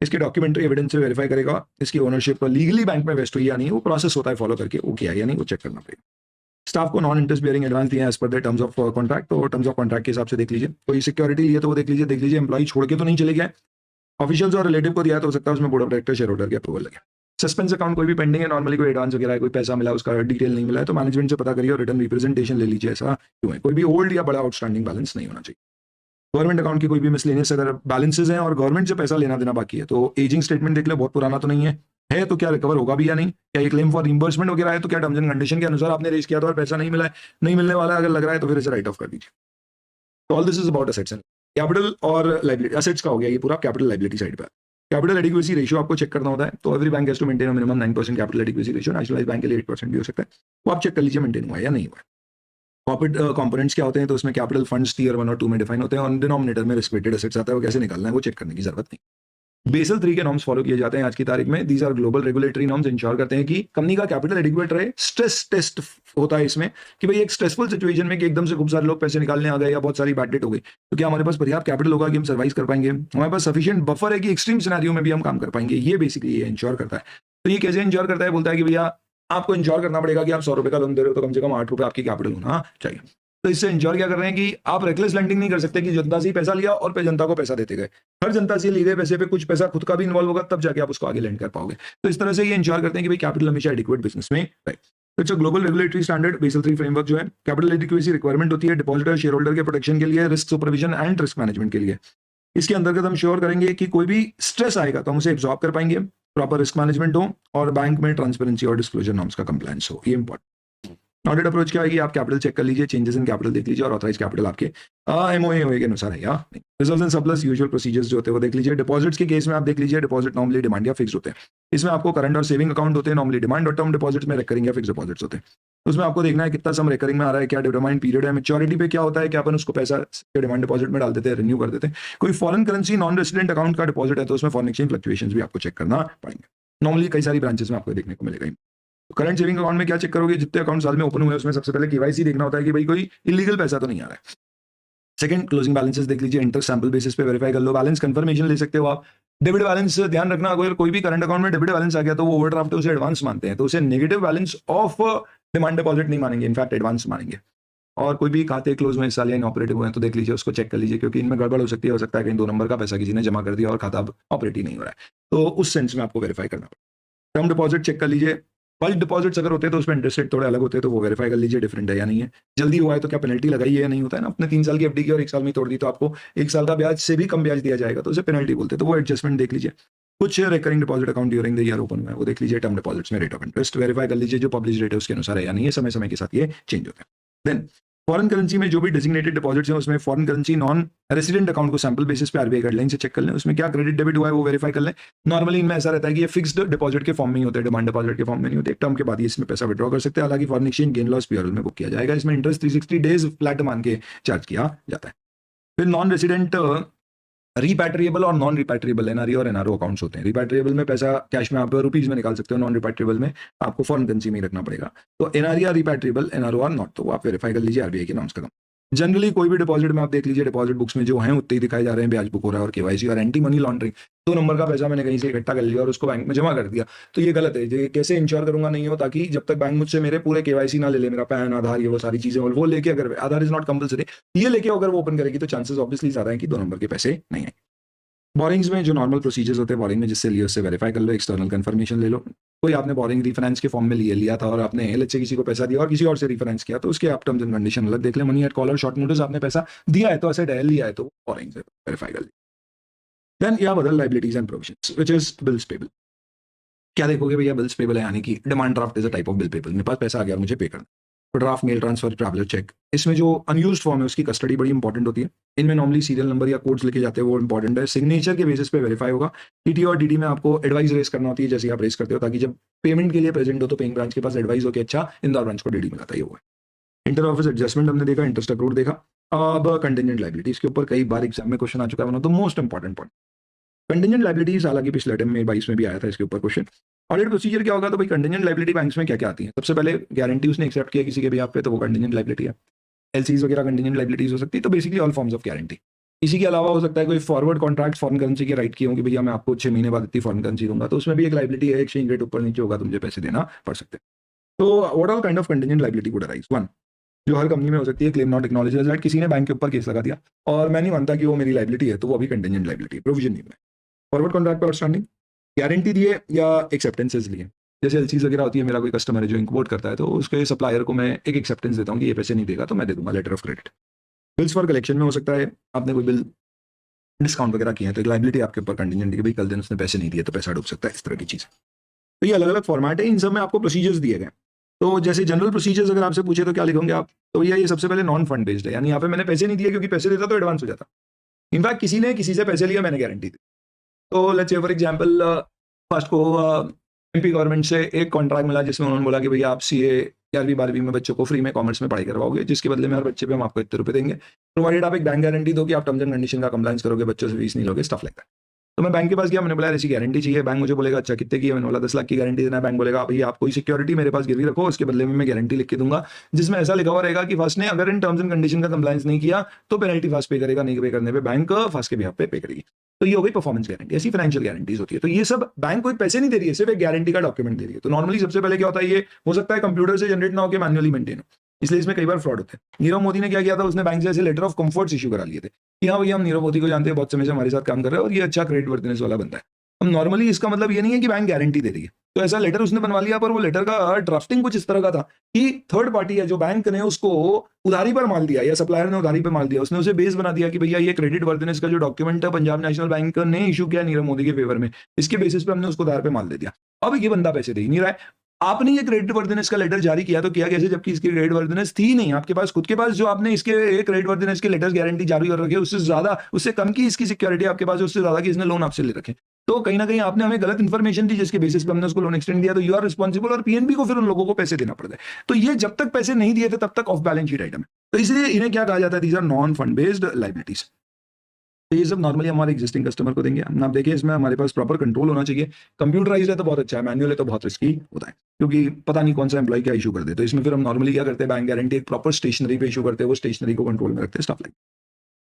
इसके डॉक्यूमेंट्री एविडेंस से वेरीफाई करेगा, इसकी ओनरशिप लीगली बैंक में वेस्ट हुई या नहीं, वो प्रोसेस होता है फॉलो करके, वो किया या नहीं वो चेक करना पड़ेगा। स्टाफ को नॉन इंटरेस्ट बियरिंग एडवांस दिया as per the terms of contract, तो टर्म्स ऑफ कॉन्ट्रैक्ट के हिसाब से देख लीजिए। कोई सिक्योरिटी लिया तो वो देख लीजिए एम्प्लॉय छोड़ के तो नहीं चले गया। ऑफिशियल्स और रिलेटिव को दिया तो हो सकता है उसमें board of director share holder के अप्रूवल लगे। सस्पेंस अकाउंट कोई भी पेंडिंग है, नॉर्मली कोई एडवांस वगैरह है, कोई पैसा मिला उसका डिटेल नहीं मिला है तो मैनेजमेंट से पता करिए और रिटर्न रिप्रेजेंटेशन ले लीजिए, ऐसा क्यों है। कोई भी ओल्ड या बड़ा आउटस्टैंडिंग बैलेंस नहीं होना चाहिए। गवर्नमेंट अकाउंट की कोई भी मिसलेनियस अगर बैलेंसेज हैं और गवर्नमेंट से पैसा लेना देना बाकी है तो एजिंग स्टेटमेंट देख लो, बहुत पुराना तो नहीं है तो क्या रिकवर होगा भी या नहीं, क्या ये क्लेम फॉर रिम्बर्समेंट वगैरह है तो क्या टर्म्स एंड कंडीशन के अनुसार आपने रेज किया था और पैसा नहीं मिला है, नहीं मिलने वाला अगर लग रहा है तो फिर इसे राइट ऑफ कर दीजिए। तो all this is about assets and capital और लायबिलिटी। एसेट्स का हो गया ये पूरा, कैपिटल लायबिलिटी साइड पर। कैपिटल एडिक्वेसी रेशियो आपको चेक करना होता है, तो every bank has to maintain minimum 9% capital adequacy ratio. Nationalised bank के लिए 8% भी हो सकता है, वो आप चेक कर लीजिए मेंटेन हुआ है या नहीं हुआ है। कॉर्पोरेट कंपोनेंट्स क्या होते हैं, तो उसमें कैपिटल फंड्स टियर 1 और 2 में डिफाइन होते हैं और डिनोमिनेटर में रिस्क वेटेड एसेट्स आता है, वो कैसे निकालना है वो चेक करने की जरूरत नहीं। बेसल 3 के नॉर्म्स फॉलो किए जाते हैं आज की तारीख में। These are global regulatory norms, ensure करते हैं कि कंपनी का कैपिटल एडिक्वेट रहे। स्ट्रेस टेस्ट होता है इसमें कि भाई एक स्ट्रेसफुल सिचुएशन में कि एकदम से खूब सारे लोग पैसे निकालने आ गए या बहुत सारी बैड डेट हो गई, तो क्या हमारे पास पर्याप्त कैपिटल होगा कि हम सर्वाइव कर पाएंगे, हमारे पास सफिशिएंट बफर है कि एक्सट्रीम सिनेरियो में भी हम काम कर पाएंगे। ये बेसिकली ये इंश्योर करता है। तो ये कैसे इंश्योर करता है, बोलता है कि भैया आपको इंश्योर करना पड़ेगा कि आप 100 रुपए का लोन दे रहे हो तो कम से कम 8 रुपए आपकी कैपिटल होना चाहिए। तो इससे इंश्योर क्या कर रहे हैं कि आप रेकलेस लेंडिंग नहीं कर सकते कि जनता से ही पैसा लिया और पे जनता को पैसा देते गए। हर जनता से लिए गए पैसे पे कुछ पैसा खुद का भी इन्वॉल्व होगा, तब जाके आप उसको आगे लेंड कर पाओगे। तो इस तरह से ये इंश्योर करते हैं कि भाई कैपिटल हमेशा एडिक्वेट बिजनेस में रहे। तो it's global regulatory standard Basel 3 framework जो है कैपिटल एडिक्वेसी रिक्वायरमेंट होती है डिपॉजिटर शेयर होल्डर के प्रोटेक्शन के लिए, risk supervision and risk management के लिए। इसके अंतर्गत हम श्योर करेंगे कि कोई भी स्ट्रेस आएगा तो हम उसे एब्जॉर्ब कर पाएंगे, प्रॉपर रिस्क मैनेजमेंट हो और बैंक में ट्रांसपेरेंसी और डिस्क्लोजर नॉर्म्स का कंप्लायंस हो। ये इंपॉर्टेंट। ऑडिट अप्रोच क्या आएगी, आप कैपिटल चेक कर लीजिए, चेंजेस इन कैपिटल देख लीजिए और ऑथराइज कैपिटल आपके एमओए के अनुसार है या नहीं। Reserves and surplus usual procedures जो होते हैं वो देख लीजिए। डिपॉजिट्स के केस में आप देख लीजिए, डिपॉजिट नॉर्मली डिमांड या फिक्स होते हैं। इसमें आपको करंट और सेविंग अकाउंट होते हैं नॉर्मली डिमांड, और टर्म डिपॉजिट्स में रेकरिंग या फिक्स डिपॉजिट्स होते हैं। उसमें आपको देखना है कितना सम रेकरिंग में आ रहा है, क्या डिटरमाइंड पीरियड है, मैच्योरिटी पे क्या होता है कि अपन उसको पैसा डिमांड डिपॉजिट में डाल देते हैं, रिन्यू कर देते हैं। कोई foreign currency non resident account का डिपॉजिट है तो उसमें फॉरेन एक्सचेंज फ्लक्चुएशंस भी आपको चेक करना पड़ेंगे। नॉर्मली कई सारी ब्रांचेस में आपको देखने को मिलेगा। करंट सेविंग अकाउंट में क्या चेक करोगे, जितने अकाउंट साल में ओपन हुए उसमें सबसे पहले केवाईसी देखना होता है कि भाई कोई इलीगल पैसा तो नहीं आ रहा है। सेकंड, क्लोजिंग बैलेंसेस देख लीजिए, इंटरेस्ट सैंपल बेसिस पे वेरीफाई कर लो। बैलेंस कंफर्मेशन ले सकते हो आप। डेबिट बैलेंस ध्यान रखना, अगर कोई भी करंट अकाउंट में डेबिट बैलेंस आ गया तो वो ओवरड्राफ्ट उसे एडवांस मानते हैं, तो उसे negative balance of demand deposit नहीं मानेंगे, इनफैक्ट एडवांस मानेंगे। और कोई भी खाते क्लोज में इस साल या इनऑपरेटिव हुए हैं तो देख लीजिए, उसको चेक कर लीजिए, क्योंकि इनमें गड़बड़ हो सकती है। हो सकता है कहीं 2 नंबर का पैसा किसी ने जमा कर दिया और खाता अब ऑपरेट ही नहीं हो रहा है, तो उस सेंस में आपको वेरीफाई करना पड़ेगा। टर्म डिपॉजिट चेक कर लीजिए। बल्क डिपॉजिट्स अगर होते हैं तो उसमें इंटरेस्ट रेट थोड़े अलग होते हैं, तो वो वेरीफाई कर लीजिए डिफरेंट है या नहीं है। जल्दी हुआ है तो क्या पेनल्टी लगाई है या नहीं होता है ना। अपने 3 साल की एफडी की और 1 साल में तोड़ दी तो आपको 1 साल का ब्याज से भी कम ब्याज दिया जाएगा, तो उसे पेनल्टी बोलते हैं, तो वो एडजस्टमेंट देख लीजिए। कुछ recurring deposit account during the year open हुआ है वो देख लीजिए। टर्म डिपॉजिट्स में रेट ऑफ इंटरेस्ट वेरीफाई कर लीजिए, जो पब्लिश रेट है उसके अनुसार है या नहीं है, समय समय के साथ ये चेंज होता है। देन फॉरेन करेंसी में जो भी डेजिग्नेटेड डिपॉजिट्स हैं उसमें foreign currency non resident account को सैंपल बेसिस पे आरबीआई गाइडलाइन से चेक कर लें, उसमें क्या क्रेडिट डेबिट हुआ है वो वेरीफाई कर लें। नॉर्मली इनमें ऐसा रहता है कि ये फिक्स्ड डिपॉजिट के फॉर्म में ही होते हैं, डिमांड डिपॉजिट के फॉर्म में नहीं होते। एक टर्म के बाद ही इसमें पैसा विड्रॉ कर सकते हैं। हालांकि foreign exchange gain loss PRL में बुक किया जाएगा। इसमें इंटरेस्ट 360 डेज फ्लैट मान के चार्ज किया जाता है। फिर नॉन रेसिडेंट रिपैट्रिएबल और नॉन रिपैट्रिएबल एनआरई और एनआरओ अकाउंट्स होते हैं। रिपैट्रिएबल में पैसा कैश में आप रुपीज में निकाल सकते हो, नॉन रिपैट्रिएबल में आपको फॉरेन करेंसी में ही रखना पड़ेगा। तो NRE are repatriable, NRO are not, तो आप वेरीफाई कर लीजिए आरबीआई के नॉर्म्स का। जनरली कोई भी डिपॉजिट में आप देख लीजिए, डिपॉजिट बुक्स में जो हैं उतने ही दिखाए जा रहे हैं, ब्याज बुक हो रहा है और केवाईसी और एंटी मनी लॉन्ड्रिंग। 2 नंबर का पैसा मैंने कहीं से इकट्ठा कर लिया और उसको बैंक में जमा कर दिया, तो ये गलत है। ये कैसे इंश्योर करूंगा नहीं हो, ताकि जब तक बैंक मुझसे मेरे पूरे केवाईसी ना ले ले, मेरा पैन आधार ये वो सारी चीजें, और वो लेके अगर आधार इज नॉट कंपलसरी, ये लेके अगर वो ओपन करेगी तो चांसेस ऑब्वियसली ज्यादा है कि 2 नंबर के पैसे नहीं आए। बोरिंग्स में जो नॉर्मल प्रोसीजर्स होते हैं, बोरिंग में जिससे लिया उससे वेरीफाई कर लो, एक्सटर्नल कंफर्मेशन ले लो। कोई आपने बोरिंग रिफाइनेंस के फॉर्म में लिया था और आपने एलएच से किसी को पैसा दिया और किसी और से रिफाइनेंस किया, तो उसके आप टर्म्स एंड कंडीशन अलग देख लें। मनी एट कॉल और शॉर्ट नोटिस आपने पैसा दिया है तो ऐसे डैल लिया है तो बोरिंग से वेरीफाई कर लीजिए। देन या बदल liabilities and provisions which is bills payable. क्या देखोगे भैया, बिल्स पेबल है, यानी कि demand draft is a type of bill payable. मेरे पास पैसा आ गया, मुझे पे करना। Draft, mail transfer, traveller cheque, इसमें जो अनयूज्ड फॉर्म है उसकी कस्टडी बड़ी इंपॉर्टेंट होती है। इनमें नॉर्मली सीरियल नंबर या कोड्स लिखे जाते हैं, वो इंपॉर्टेंट है। सिग्नेचर के बेसिस पे वेरीफाई होगा। टीटी और डीडी में आपको एडवाइस रेस करना होती है, जैसे आप रेस करते हो, ताकि जब पेमेंट के लिए प्रेजेंट हो तो पेइंग ब्रांच के पास एडवाइस हो कि अच्छा इंदौर ब्रांच को डीडी मिलाता ही हुआ है। इंटर ऑफिस एडजस्टमेंट हमने देखा, इंटरेस्ट अक्रूड देखा। अब कंटिजेंट लायबिलिटी, इसके ऊपर कई बार एग्जाम में क्वेश्चन आ चुका है, one of the most important point. Contingent liabilities, हालांकि पिछले अटेम्प्ट में 22 में भी आया था इसके ऊपर क्वेश्चन। ऑडिट प्रोसीजर क्या होगा, तो भाई कंटिजेंट लायबिलिटी बैंक्स में क्या क्या आती है। सबसे पहले गारंटी उसने एक्सेप्ट किया किसी के भी आप पे, तो वो कंटिजेंट लायबिलिटी है। एलसीज वगैरह कंटिजेंट लायबिलिटीज हो सकती है, तो basically all forms of guarantee. इसी के अलावा हो सकता है कोई फॉरवर्ड कॉन्ट्रैक्ट फॉरेन करेंसी के राइट किए होंगे, भैया मैं आपको 6 महीने बाद इतनी फॉरेन करेंसी दूंगा, तो उसमें भी एक लायबिलिटी है, एक्सचेंज रेट ऊपर नीचे होगा तो मुझे पैसे देना पड़ सकते हैं। तो what all kind of contingent liability would arise. 1, जो हर कंपनी में हो सकती है, क्लेम नॉट एक्नॉलेज्ड दैट किसी ने बैंक के ऊपर केस लगा दिया और मैं नहीं मानता कि वो मेरी लायबिलिटी है, तो वो अभी कंटिजेंट लायबिलिटी, प्रोविजन नहीं है। फॉरवर्ड कॉन्ट्रैक्ट पर आउटस्टैंडिंग, गारंटी दिए या एक्सेप्टेंसेज लिए, जैसे एलसीज वगैरह होती है, मेरा कोई कस्टमर है जो इंपोर्ट करता है, तो उसके सप्लायर को मैं एक एक्सेप्टेंस देता हूँ कि ये पैसे नहीं देगा तो मैं दे दूंगा letter of credit. Bills for collection में हो सकता है आपने कोई बिल डिस्काउंट वगैरह किया है, तो एक लायबिलिटी आपके ऊपर कंटिजेंट है, भाई कल दिन उसने पैसे नहीं दिए तो पैसा डूब सकता है, इस तरह की चीज़। तो ये अलग अलग फॉर्मेट है, इन सब में आपको प्रोसीजर्स दिए गए। तो जैसे जनरल प्रोसीजर्स अगर आपसे पूछे तो क्या लिखोगे आप, तो भैया ये सबसे पहले नॉन फंड बेस्ड है, यानी यहाँ पे मैंने पैसे नहीं दिए, क्योंकि पैसे देता तो एडवांस हो जाता। इनफैक्ट किसी ने किसी से पैसे लिया, मैंने गारंटी दी। तो let's say for example first को एमपी गवर्नमेंट से एक कॉन्ट्रैक्ट मिला जिसमें उन्होंने बोला कि भैया आप सीए 11वीं 12वीं में बच्चों को फ्री में कॉमर्स में पढ़ाई करवाओगे, जिसके बदले में हर बच्चे पे हम आपको इतने रुपए देंगे, प्रोवाइडेड आप एक बैंक गारंटी दो कि आप टर्म्स एंड कंडीशन का कंप्लायंस करोगे, बच्चों से फीस नहीं लोगे, स्टफ लाइक दैट। तो मैं बैंक के पास गया, मैंने बोला ऐसी गारंटी चाहिए। बैंक मुझे बोलेगा अच्छा कितने की है, मैंने बोला 10 लाख की गारंटी देना है। बैंक बोलेगा भैया आप कोई सिक्योरिटी मेरे पास गिरवी रखो, उसके बदले में मैं गारंटी लिख के दूंगा, जिसमें ऐसा लिखा हुआ रहेगा कि फर्स्ट ने अगर इन टर्म्स एंड कंडीशन का कंप्लायंस नहीं किया तो पेनल्टी फर्स्ट पे करेगा, नहीं पे करने पे बैंक फर्स्ट के बिहाफ पे करेगी। तो ये हो गई परफॉर्मेंस गारंटी। ऐसी फाइनेंशियल गारंटीज होती है। तो ये सब बैंक कोई पैसे नहीं दे रही है, सिर्फ एक गारंटी का डॉक्यूमेंट दे रही है। तो नॉर्मली सबसे पहले क्या होता है, ये हो सकता है कंप्यूटर से जनरेट ना होकर मैन्युअली मेंटेन हो, इसलिए इसमें कई बार फ्रॉड होते हैं। नीरव मोदी ने क्या किया था, उसने बैंक से ऐसे लेटर ऑफ कंफर्ट्स इशू करा लिए थे कि हाँ भैया हम नीरव मोदी को जानते हैं, बहुत समय से हमारे साथ काम कर रहा है और ये अच्छा क्रेडिट वर्थिनेस वाला बंदा है। अब नॉर्मली इसका मतलब ये नहीं है कि बैंक गारंटी दे रही है, तो ऐसा लेटर उसने बनवा लिया, पर वो लेटर का ड्राफ्टिंग कुछ इस तरह का था कि थर्ड पार्टी है जो बैंक ने उसको उधारी पर माल दिया या सप्लायर ने उधारी पर माल दिया, उसने उसे बेस बना दिया कि भैया ये क्रेडिट वर्थिनेस का जो डॉक्यूमेंट है पंजाब नेशनल बैंक ने इशू किया नीरव मोदी के फेवर में, इसके बेसिस पे हमने उसको उधार पे माल दे दिया। अब ये बंदा पैसे दे ही नहीं रहा है। आपने ये क्रेडिट वर्थिनेस का लेटर जारी किया तो किया कैसे, जबकि इसकी क्रेडिट वर्थिनेस थी नहीं आपके पास, खुद के पास जो आपने इसके क्रेडिट वर्थिनेस के लेटर्स गारंटी जारी कर रखे, उससे ज्यादा, उससे कम की इसकी सिक्योरिटी आपके पास है, उससे ज्यादा की इसने लोन आपसे ले रखे। तो कहीं ना कहीं आपने हमें गलत इन्फॉर्मेशन दी जिसके बेसिस पे हमने उसको लोन एक्सटेंड दिया, तो यू आर रिस्पॉन्सिबल और पीएनबी को फिर उन लोगों को पैसे देना पड़ता है। तो ये जब तक पैसे नहीं दिए थे तब तक ऑफ बैलेंस शीट आइटम है, तो इसलिए इन्हें क्या कहा जाता है, these are non fund based liabilities. तो ये सब नॉर्मली हमारे एग्जिस्टिंग कस्टमर को देंगे हम। आप देखिए इसमें हमारे पास प्रॉपर कंट्रोल होना चाहिए। कंप्यूटराइज्ड है तो बहुत अच्छा है, मैनुअल है तो बहुत रिस्की होता है, क्योंकि पता नहीं कौन सा एम्प्लॉय क्या इशू कर दे। तो इसमें फिर हम नॉर्मली क्या करते हैं, बैंक गारंटी एक प्रॉपर स्टेशनरी पे इशू करते हैं, वो स्टेशनरी को कंट्रोल में रखते हैं, stuff like.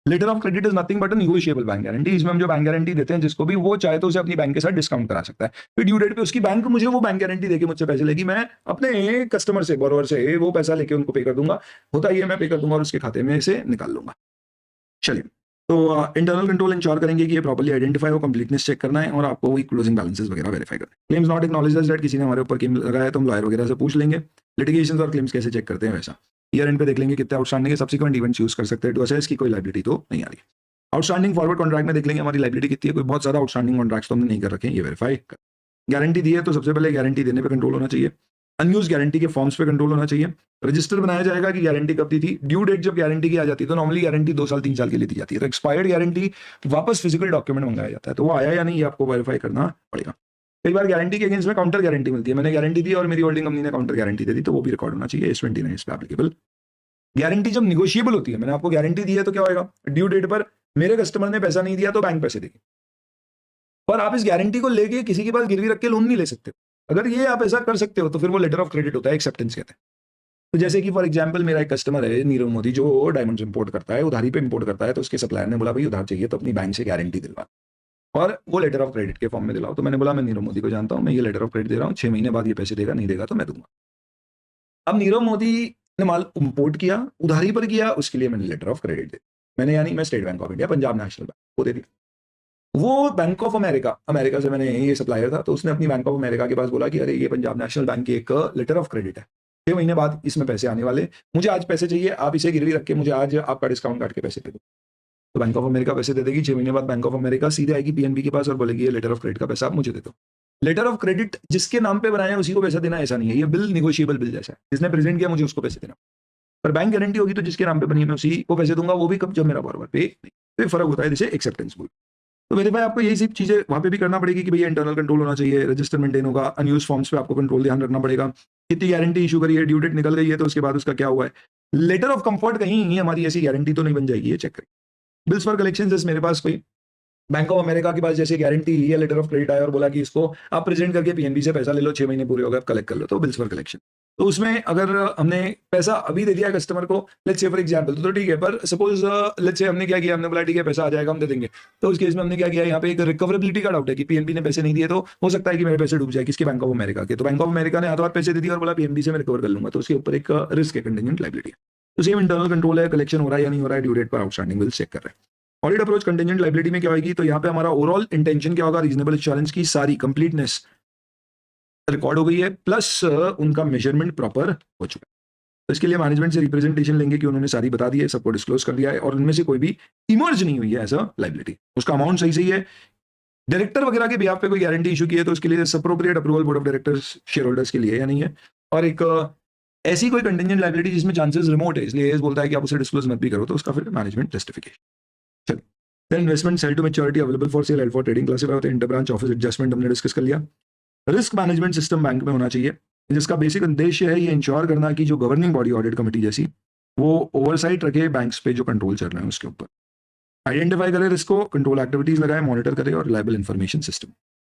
Letter of credit is nothing but a negotiable bank guarantee. इसमें हम जो बैंक गारंटी देते हैं जिसको भी, वो चाहे तो उसे अपनी बैंक के साथ डिस्काउंट करा सकता है। फिर ड्यू डेट पे उसकी बैंक मुझे वो बैंक गारंटी देके मुझसे पैसे लेगी, मैं अपने कस्टमर से, बोरोवर से वो पैसा लेके उनको पे कर दूंगा, होता ही है मैं पे कर दूंगा और उसके खाते में से निकाल लूंगा। चलिए, तो इंटरनल कंट्रोल इंश्योर करेंगे कि ये प्रॉपर्ली आइडेंटिफाई हो, कंप्लीटनेस चेक करना है और आपको वही क्लोजिंग बैलेंसेस वगैरह वेरीफाई करना है। क्लेम्स नॉट एक्नॉलेज्ड दैट, किसी ने हमारे ऊपर क्लेम लगाया तो हम लॉयर वगैरह से पूछ लेंगे। लिटिगेशंस और क्लेम्स कैसे चेक करते हैं वैसा ईयर एंड पे देख लेंगे कितने आउटस्टैंडिंग है, सब्सिक्वेंट इवेंट्स यूज कर सकते हैं टू असेस की कोई लायबिलिटी तो नहीं आ रही। आउटस्टैंडिंग फॉरवर्ड कॉन्ट्रैक्ट में देख लेंगे हमारी लायबिलिटी कितनी है, कोई बहुत ज्यादा आउटस्टैंडिंग कॉन्ट्रैक्ट्स तो हमने नहीं कर रखे हैं, ये वेरीफाई कर। गारंटी दी है तो सबसे पहले गारंटी देने पे कंट्रोल होना चाहिए। अनयूज गारंटी के फॉर्म्स पे कंट्रोल होना चाहिए। रजिस्टर बनाया जाएगा कि गारंटी कब दी थी। ड्यू डेट जब गारंटी की आ जाती है तो नॉर्मली गारंटी 2 साल 3 साल के लिए दी जाती है, तो एक्सपायर्ड गारंटी वापस फिजिकल डॉक्यूमेंट मंगाया जाता है, तो वो आया या नहीं ये आपको वेरीफाई करना पड़ेगा। कई बार गारंटी के अगेंस्ट में काउंटर गारंटी मिलती है, मैंने गारंटी दी और मेरी होल्डिंग कंपनी ने काउंटर गारंटी दे दी, तो वो भी रिकॉर्ड होना चाहिए। S29 इस पे एप्लीकेबल। गारंटी जब निगोशिएबल होती है, मैंने आपको गारंटी दी है तो क्या होगा, ड्यू डेट पर मेरे कस्टमर ने पैसा नहीं दिया तो बैंक पैसे देगी, पर आप इस गारंटी को लेके किसी के पास गिरवी रख के लोन नहीं ले सकते। अगर ये आप ऐसा कर सकते हो तो फिर वो लेटर ऑफ क्रेडिट होता है, एक्सेप्टेंस कहते हैं। तो जैसे कि फॉर एग्जांपल मेरा एक कस्टमर है नीरव मोदी, जो डायमंड्स इंपोर्ट करता है, उधारी पे इंपोर्ट करता है, तो उसके सप्लायर ने बोला भाई उधार चाहिए तो अपनी बैंक से गारंटी दिलवा और वो लेटर ऑफ क्रेडिट के फॉर्म में दिलाओ। तो मैंने बोला मैं नीरव मोदी को जानता हूँ, मैं ये लेटर ऑफ क्रेडिट दे रहा हूँ, 6 महीने बाद ये पैसे देगा, नहीं देगा तो मैं दूंगा। अब नीरव मोदी ने माल इंपोर्ट किया, उधारी पर किया, उसके लिए मैंने लेटर ऑफ क्रेडिट दे, मैंने यानी मैं state bank of India, Punjab national bank को दे दिया। वो बैंक ऑफ अमेरिका से मैंने ये सप्लायर था, तो उसने अपनी बैंक ऑफ अमेरिका के पास बोला कि अरे ये पंजाब नेशनल बैंक की एक लेटर ऑफ क्रेडिट है, 6 महीने बाद इसमें पैसे आने वाले, मुझे आज पैसे चाहिए, आप इसे गिरवी रख के मुझे आज आपका डिस्काउंट काट के पैसे दे दो। तो बैंक ऑफ अमेरिका पैसे दे देगी, 6 महीने बाद बैंक ऑफ अमेरिका सीधे आएगी पीएनबी के पास और बोलेगी ये लेटर ऑफ क्रेडिट का पैसा आप मुझे दे दो। लेटर ऑफ क्रेडिट जिसके नाम पे बनाया है उसी को पैसा देना ऐसा नहीं है, ये बिल निगोशिएबल बिल जैसा है, जिसने प्रेजेंट किया मुझे उसको पैसे देना। पर बैंक गारंटी होगी तो जिसके नाम पे बनी है मैं उसी को पैसे दूंगा, वो भी कब, जब मेरा बॉरोवर पे नहीं। तो फर्क होता है, जैसे एक्सेप्टेंस बोल। तो मेरे भाई आपको यही सब चीजें वहां पे भी करना पड़ेगी कि भैया इंटरनल कंट्रोल होना चाहिए, रजिस्टर मेंटेन होगा, अनयूज फॉर्म्स पे आपको कंट्रोल ध्यान रखना पड़ेगा, कितनी गारंटी इशू करी है, ड्यू डेट निकल गई है तो उसके बाद उसका क्या हुआ है। लेटर ऑफ कंफर्ट कहीं हमारी ऐसी गारंटी तो नहीं बन जाएगी, ये चेक करें। बिल्स फॉर कलेक्शन, जैसे मेरे पास कोई बैंक ऑफ अमेरिका के पास जैसे गारंटी ली है, लेटर ऑफ क्रेडिट आया और बोला कि इसको आप प्रेजेंट करके पीएनबी से पैसा ले लो, 6 महीने पूरे हो गए आप कलेक्ट कर लो, तो बिल्स फॉर कलेक्शन। तो उसमें अगर हमने पैसा अभी दे दिया कस्टमर को, लेट्स से फॉर एग्जांपल, तो ठीक है, पर सपोज लेट्स से हमने क्या किया, हमने बोला ठीक है पैसा आ जाएगा हम दे देंगे, तो उस केस में हमने क्या किया, यहाँ पे एक रिकवरेबिलिटी का डाउट है कि पीएनबी ने पैसे नहीं दिए, तो हो सकता है कि मेरे पैसे डूब जाए, किसके, बैंक ऑफ अमेरिका के। तो बैंक ऑफ अमेरिका ने हाथों हाथ पैसे दे दिए और बोला पीएनबी से मैं रिकवर कर लूंगा, तो उसके ऊपर एक रिस्क है, कंटिजेंट लायबिलिटी। तो सेम इंटरनल कंट्रोल है, कलेक्शन हो रहा है या नहीं हो रहा है, ड्यू डेट पर आउटस्टैंडिंग बिल चेक कर रहे हैं। ऑडिट अप्रोच कंटिजेंट लायबिलिटी में क्या होगी, तो यहाँ पे हमारा ओवरऑल इंटेंशन क्या होगा, रीजनेबल एश्योरेंस की सारी कंप्लीटनेस रिकॉर्ड हो गई है, प्लस उनका मेजरमेंट प्रॉपर हो चुका है। तो इसके लिए मैनेजमेंट से रिप्रेजेंटेशन लेंगे कि उन्होंने सारी बता दी है, सबको डिस्क्लोज कर दिया है और उनमें से कोई भी इमर्ज नहीं हुई है एज अ लायबिलिटी, उसका अमाउंट सही सही है। डायरेक्टर वगैरह के बिहाफ पे कोई गारंटी इशू की है तो उसके लिए appropriate approval board of directors share holders के लिए या नहीं है। और एक ऐसी कोई कंटिजेंट लायबिलिटी जिसमें चांसेस रिमोट है, इसलिए एस बोलता है कि आप उसे डिस्क्लोज मत भी करो, तो उसका फिर मैनेजमेंट जस्टिफिकेशन। चलिए, then investment sale to maturity available for sale and for trading classify होते हैं। इंटर ब्रांच ऑफिस एडजस्टमेंट हमने डिस्कस कर लिया। रिस्क मैनेजमेंट सिस्टम बैंक में होना चाहिए, जिसका बेसिक उद्देश्य है ये इंश्योर करना कि जो गवर्निंग बॉडी ऑडिट कमेटी जैसी वो ओवरसाइट रखे बैंक्स पे जो कंट्रोल चल रहे हैं उसके ऊपर, आइडेंटिफाई करे रिस्क को, कंट्रोल एक्टिविटीज लगाए, मॉनिटर करे और रिलायबल इंफॉर्मेशन सिस्टम।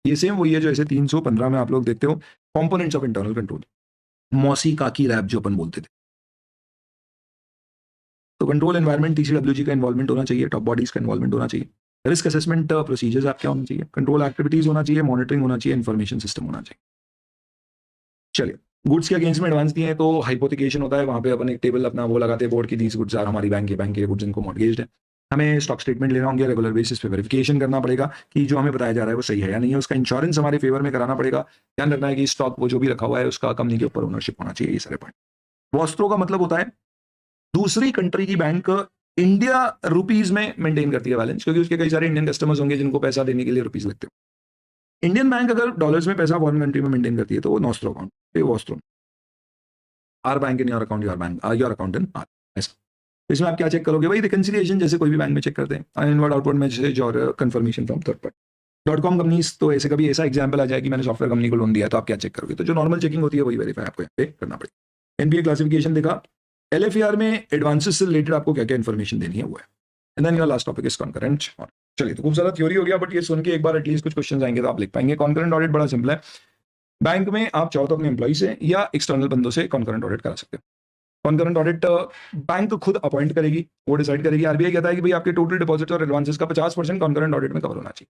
ये सेम वही है जो ऐसे 315 में आप लोग देखते हो components of internal control, mossy काकी रैप जो अपन बोलते थे। तो कंट्रोल एनवायरनमेंट TCWG का इन्वॉल्वमेंट होना चाहिए, टॉप बॉडीज का इन्वॉल्वमेंट होना चाहिए, रिस्क असेसमेंट प्रोसीजर्स आपके होना चाहिए, कंट्रोल एक्टिविटीज होना चाहिए, मॉनिटरिंग होना चाहिए, इन्फॉर्मेशन सिस्टम होना चाहिए। चलिए, गुड्स के अगेंस्ट में एडवांस दिए हैं तो हाइपोथिकेशन होता है, वहाँ पे अपन एक टेबल अपना वो लगाते हैं बोर्ड की, दीज गुड्स आर हमारी बैंक के गुड्स इनको मॉर्गेज्ड है। हमें स्टॉक स्टेटमेंट लेना होंगे, रेगुलर बेसिस पे वेरिफिकेशन करना पड़ेगा कि जो हमें बताया जा रहा है वो सही है या नहीं है, उसका इंश्योरेंस हमारे फेवर में कराना पड़ेगा, ध्यान रखना है कि स्टॉक वो जो भी रखा हुआ है उसका कंपनी के ऊपर ओनरशिप होना चाहिए, ये सारे पॉइंट। वॉस्ट्रो का मतलब होता है दूसरी कंट्री की बैंक इंडिया रुपीज में मेंटेन करती है बैलेंस, क्योंकि उसके कई सारे इंडियन कस्टमर्स होंगे जिनको पैसा देने के लिए रुपीज लगते हो। इंडियन बैंक अगर डॉलर्स में पैसा फॉरेन कंट्री में मेंटेन करती है तो वो नॉस्ट्रो अकाउंट, ये vostro. Our bank in your account, your bank your account in our, ऐसा। इसमें आप क्या चेक करोगे भाई, रिकंसिलिएशन जैसे कोई भी बैंक में चेक करते हैं, इनवर्ड आउटवर्ड मैसेज और confirmation from third party. .com companies तो ऐसे कभी ऐसा एग्जांपल आ जाए कि मैंने सॉफ्टवेयर कंपनी को लोन दिया है तो आप क्या चेक करोगे, तो जो नॉर्मल चेकिंग होती है वही वेरीफाई आपको यहाँ पे करना पड़ेगा। एनपीए क्लासिफिकेशन देखा, LFER में एडवांसेस से रिलेटेड आपको क्या क्या इन्फॉर्मेशन देनी है वो है। And then your last topic is concurrent. चलिए, तो खूब सारा थ्योरी हो गया, बट ये सुन के एक बार एटलीस्ट कुछ क्वेश्चन आएंगे तो आप लिख पाएंगे। कॉन्करेंट ऑडिट बड़ा सिंपल है, बैंक में आप चाहो तो अपने एम्प्लॉय से या एक्सटर्नल बंदों से कॉन्करेंट ऑडिट करा सकते हो। कॉन्करेंट ऑडिट बैंक खुद अपॉइंट करेगी, वो डिसाइड करेगी। आरबीआई कहता है कि भाई आपके टोटल डिपॉजिट और एडवांसेस का 50% कॉन्करेंट ऑडिट में कवर होना चाहिए।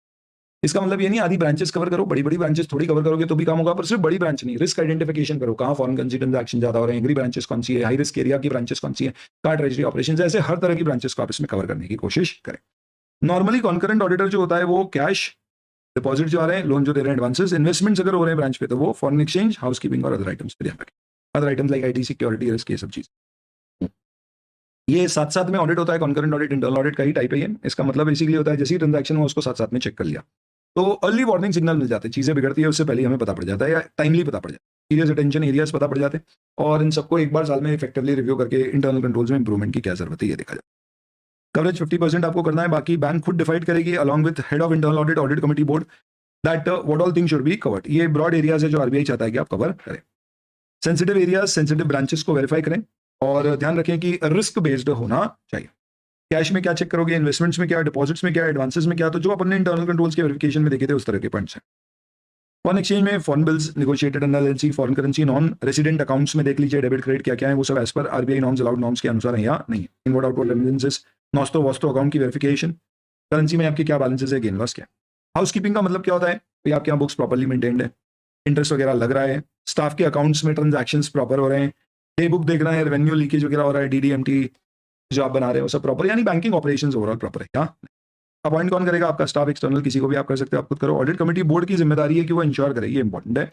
इसका मतलब ये नहीं आधी ब्रांचेस कवर करो, बड़ी बड़ी ब्रांचेस थोड़ी कवर करोगे तो भी काम होगा, पर सिर्फ बड़ी ब्रांच नहीं, रिस्क आइडेंटिफिकेशन करो, कहाँ फॉरेन करेंसी ट्रांजैक्शन ज्यादा हो रहे हैं, एग्री ब्रांचेस कौन सी है, हाई रिस्क एरिया की ब्रांचेस कौन सी है, कहाँ ट्रेजरी ऑपरेशन, ऐसे हर तरह की ब्रांचेस को आप इसमें कवर करने की कोशिश करें। नॉर्मली कॉन्करेंट ऑडिटर जो होता है वो कैश डिपॉजिट जो आ रहे हैं, लोन जो दे रहे हैं, एडवांसेस, इन्वेस्टमेंट्स अगर हो रहे हैं ब्रांच पे तो वो फॉरेन एक्सचेंज, हाउस कीपिंग और अदर आइटम्स पे ध्यान रखें। Other items like IT security risk, ये सब चीज ये साथ साथ में ऑडिट होता है। कॉन्करेंट ऑडिट इंटरनल ऑडिट का ही टाइप है ये। इसका मतलब बेसिकली होता है जैसे ही ट्रांजैक्शन हुआ उसको साथ साथ में चेक कर लिया तो अर्ली वार्निंग सिग्नल मिल जाते हैं, चीजें बिगड़ती है उससे पहले हमें पता पड़ जाता है या टाइमली पता पड़ जाता है, सीरियस अटेंशन एरियाज पता पड़ जाते हैं, और इन सबको एक बार साल में इफेक्टिवली रिव्यू करके इंटरनल कंट्रोल्स में इंप्रूवमेंट की क्या जरूरत है ये देखा जाए। कवरेज 50% आपको करना है, बाकी बैंक खुद डिसाइड करेगी along with head of internal audit, audit committee board, that what all things should be covered. ये ब्रॉड एरियाज है जो आरबीआई चाहता है कि आप कवर करें। सेंसिटिव एरियाज, सेंसिटिव ब्रांचेस को वेरीफाई करें और ध्यान रखें कि रिस्क बेस्ड होना चाहिए। कैश में क्या चेक करोगे, इन्वेस्टमेंट्स में क्या, डिपॉजिट्स में क्या, एडवांसेस में क्या, तो जो अपने इंटरनल कंट्रोल्स के वेरिफिकेशन में देखे थे उस तरह के पॉइंट्स हैं। फॉरेन एक्सचेंज में foreign bills negotiated under LC, foreign currency non resident accounts में देख लीजिए डेबिट क्रेडिट क्या क्या है, वो सब as per RBI norms allowed norms के अनुसार है या नहीं। Inward outward remittances, nostro Vostro account की वेरिफिकेशन, करेंसी में आपके क्या बैलेंसेस है, गेन लॉस क्या। हाउस कीपिंग का मतलब क्या होता है, भाई आपके यहाँ बुक्स प्रॉपर्ली मेंटेन्ड है, इंटरेस्ट वगैरह लग रहा है, स्टाफ के अकाउंट्स में ट्रांजैक्शंस प्रॉपर हो रहे हैं, पे बुक देख रहे हैं, रेवेन्यू लीकेज वगैरह हो रहा है, DDMT जो आप बना रहे हो सब प्रॉपर, यानी बैंकिंग ऑपरेशंस ओवरऑल प्रॉपर है क्या। अपॉइंट कौन करेगा, आपका स्टाफ, एक्सटर्नल किसी को भी आप कर सकते हो, आप खुद करो। ऑडिट कमेटी बोर्ड की जिम्मेदारी है कि वो इंश्योर करे, ये इंपॉर्टेंट है।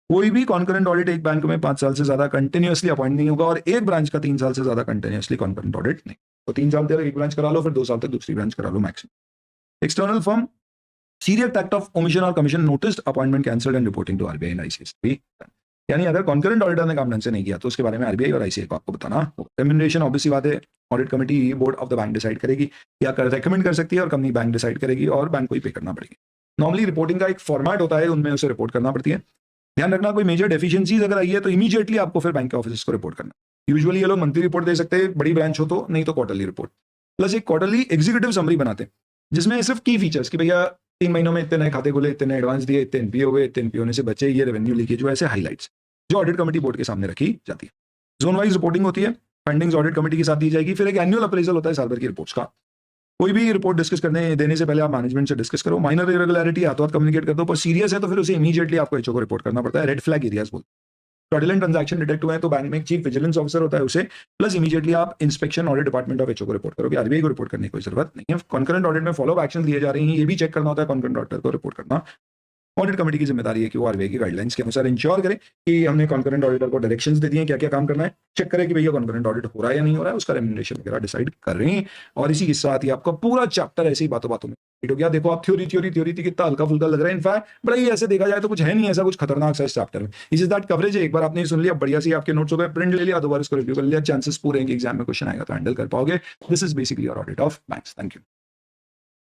कोई भी कॉन्करेंट ऑडिट एक बैंक में 5 साल से ज्यादा कंटिन्यूअसली अपॉइंट नहीं होगा, और एक ब्रांच का 3 साल से ज्यादा कंटिन्यूअसली कॉन्करेंट ऑडिट नहीं। तो 3 साल तक एक ब्रांच करा लो, फिर 2 साल तक दूसरी ब्रांच करा लो maximum. External firm, serious act of omission और commission notice, appointment cancelled and reporting to RBI and ICSB. यानी अगर कॉन्करेंट ऑडिटर ने काम ढंग से नहीं किया तो उसके बारे में आरबीआई और आईसीआई को आपको बताना होगा। रेम्यूनरेशन ऑब्वियसली बात है, audit committee board of the bank decide करेगी या रेकमेंड कर सकती है, और कंपनी बैंक डिसाइड करेगी और बैंक को ही पे करना पड़ेगी। नॉर्मली रिपोर्टिंग का एक फॉर्मेट होता है, उनमें उसे रिपोर्ट करना पड़ती है। ध्यान रखना कोई मेजर डेफिशिएंसीज अगर आई है तो इमीडिएटली आपको फिर बैंक के ऑफिस को रिपोर्ट करना। यूजुअली ये लोग मंथली रिपोर्ट दे सकते हैं, बड़ी ब्रांच हो तो, नहीं तो क्वार्टरली रिपोर्ट, प्लस एक क्वार्टरली एग्जीक्यूटिव समरी बनाते हैं जिसमें सिर्फ की फीचर्स कि भैया 3 महीनों में इतने नए खाते खुले, इतने एडवांस दिए, इतने एनपीए हुए, इतने एनपीए होने से बचे, ये रेवेन्यू लीकेज, जो ऐसे हाईलाइट्स जो ऑडिट कमेटी बोर्ड के सामने रखी जाती है। जोन वाइज रिपोर्टिंग होती है, फाइंडिंग्स ऑडिट कमेटी के साथ दी जाएगी। फिर एक एनुअल अप्रेजल होता है साल भर की रिपोर्ट्स का। कोई भी रिपोर्ट डिस्कस करने देने से पहले आप मैनेजमेंट से डिस्कस करो। माइनर इरेगुलरिटी हाथों हाथ कम्युनिकेट कर दो, पर सीरियस है तो फिर उसे इमीडिएटली आपको एचओ को रिपोर्ट करना पड़ता है। रेड फ्लैग एरियाज बोलते हैं। फ्रॉडुलेंट ट्रांजैक्शन डिटेक्ट हुए हैं तो बैंक में एक चीफ विजिलेंस ऑफिसर होता है उसे, प्लस इमीडिएटली आप inspection audit department of HO को रिपोर्ट करोगे। आरबीआई को रिपोर्ट करने की कोई जरूरत नहीं है। कॉन्करेंट ऑडिट में फॉलो अप एक्शन लिए जा रही हैं, ये भी चेक करना होता है, कॉन्करेंट ऑडिटर को रिपोर्ट करना। ऑडिट कमेटी की जिम्मेदारी है कि वो आरबीआई की गाइडलाइंस के अनुसार इंश्योर करे कि हमने कॉन्करेंट ऑडिटर को डायरेक्शंस दे दिए क्या क्या काम करना है, चेक करें कि भैया कॉन्करेंट ऑडिट हो रहा है या नहीं हो रहा है, उसका रेम्यूनरेशन वगैरह डिसाइड कर रहे हैं। और इसी के साथ ही आपका पूरा चैप्टर ऐसे ही बातों बातों में हो गया। देखो आप थ्योरी थी, कितना हल्का फुल्का लग रहा है, इनफैक्ट बड़ा ही ऐसे देखा जाए तो कुछ है नहीं ऐसा कुछ खतरनाक सा इस चैप्टर में। इस दैट कवरेज है, एक बार आपने सुन लिया, बढ़िया सी आपके नोट्स हो गए, प्रिंट ले लिया, दोबारा इसको रिव्यू कर लिया, चांसेस पूरे हैं कि एग्जाम में क्वेश्चन आएगा तो हैंडल कर पाओगे। This is basically your audit of banks. Thank you.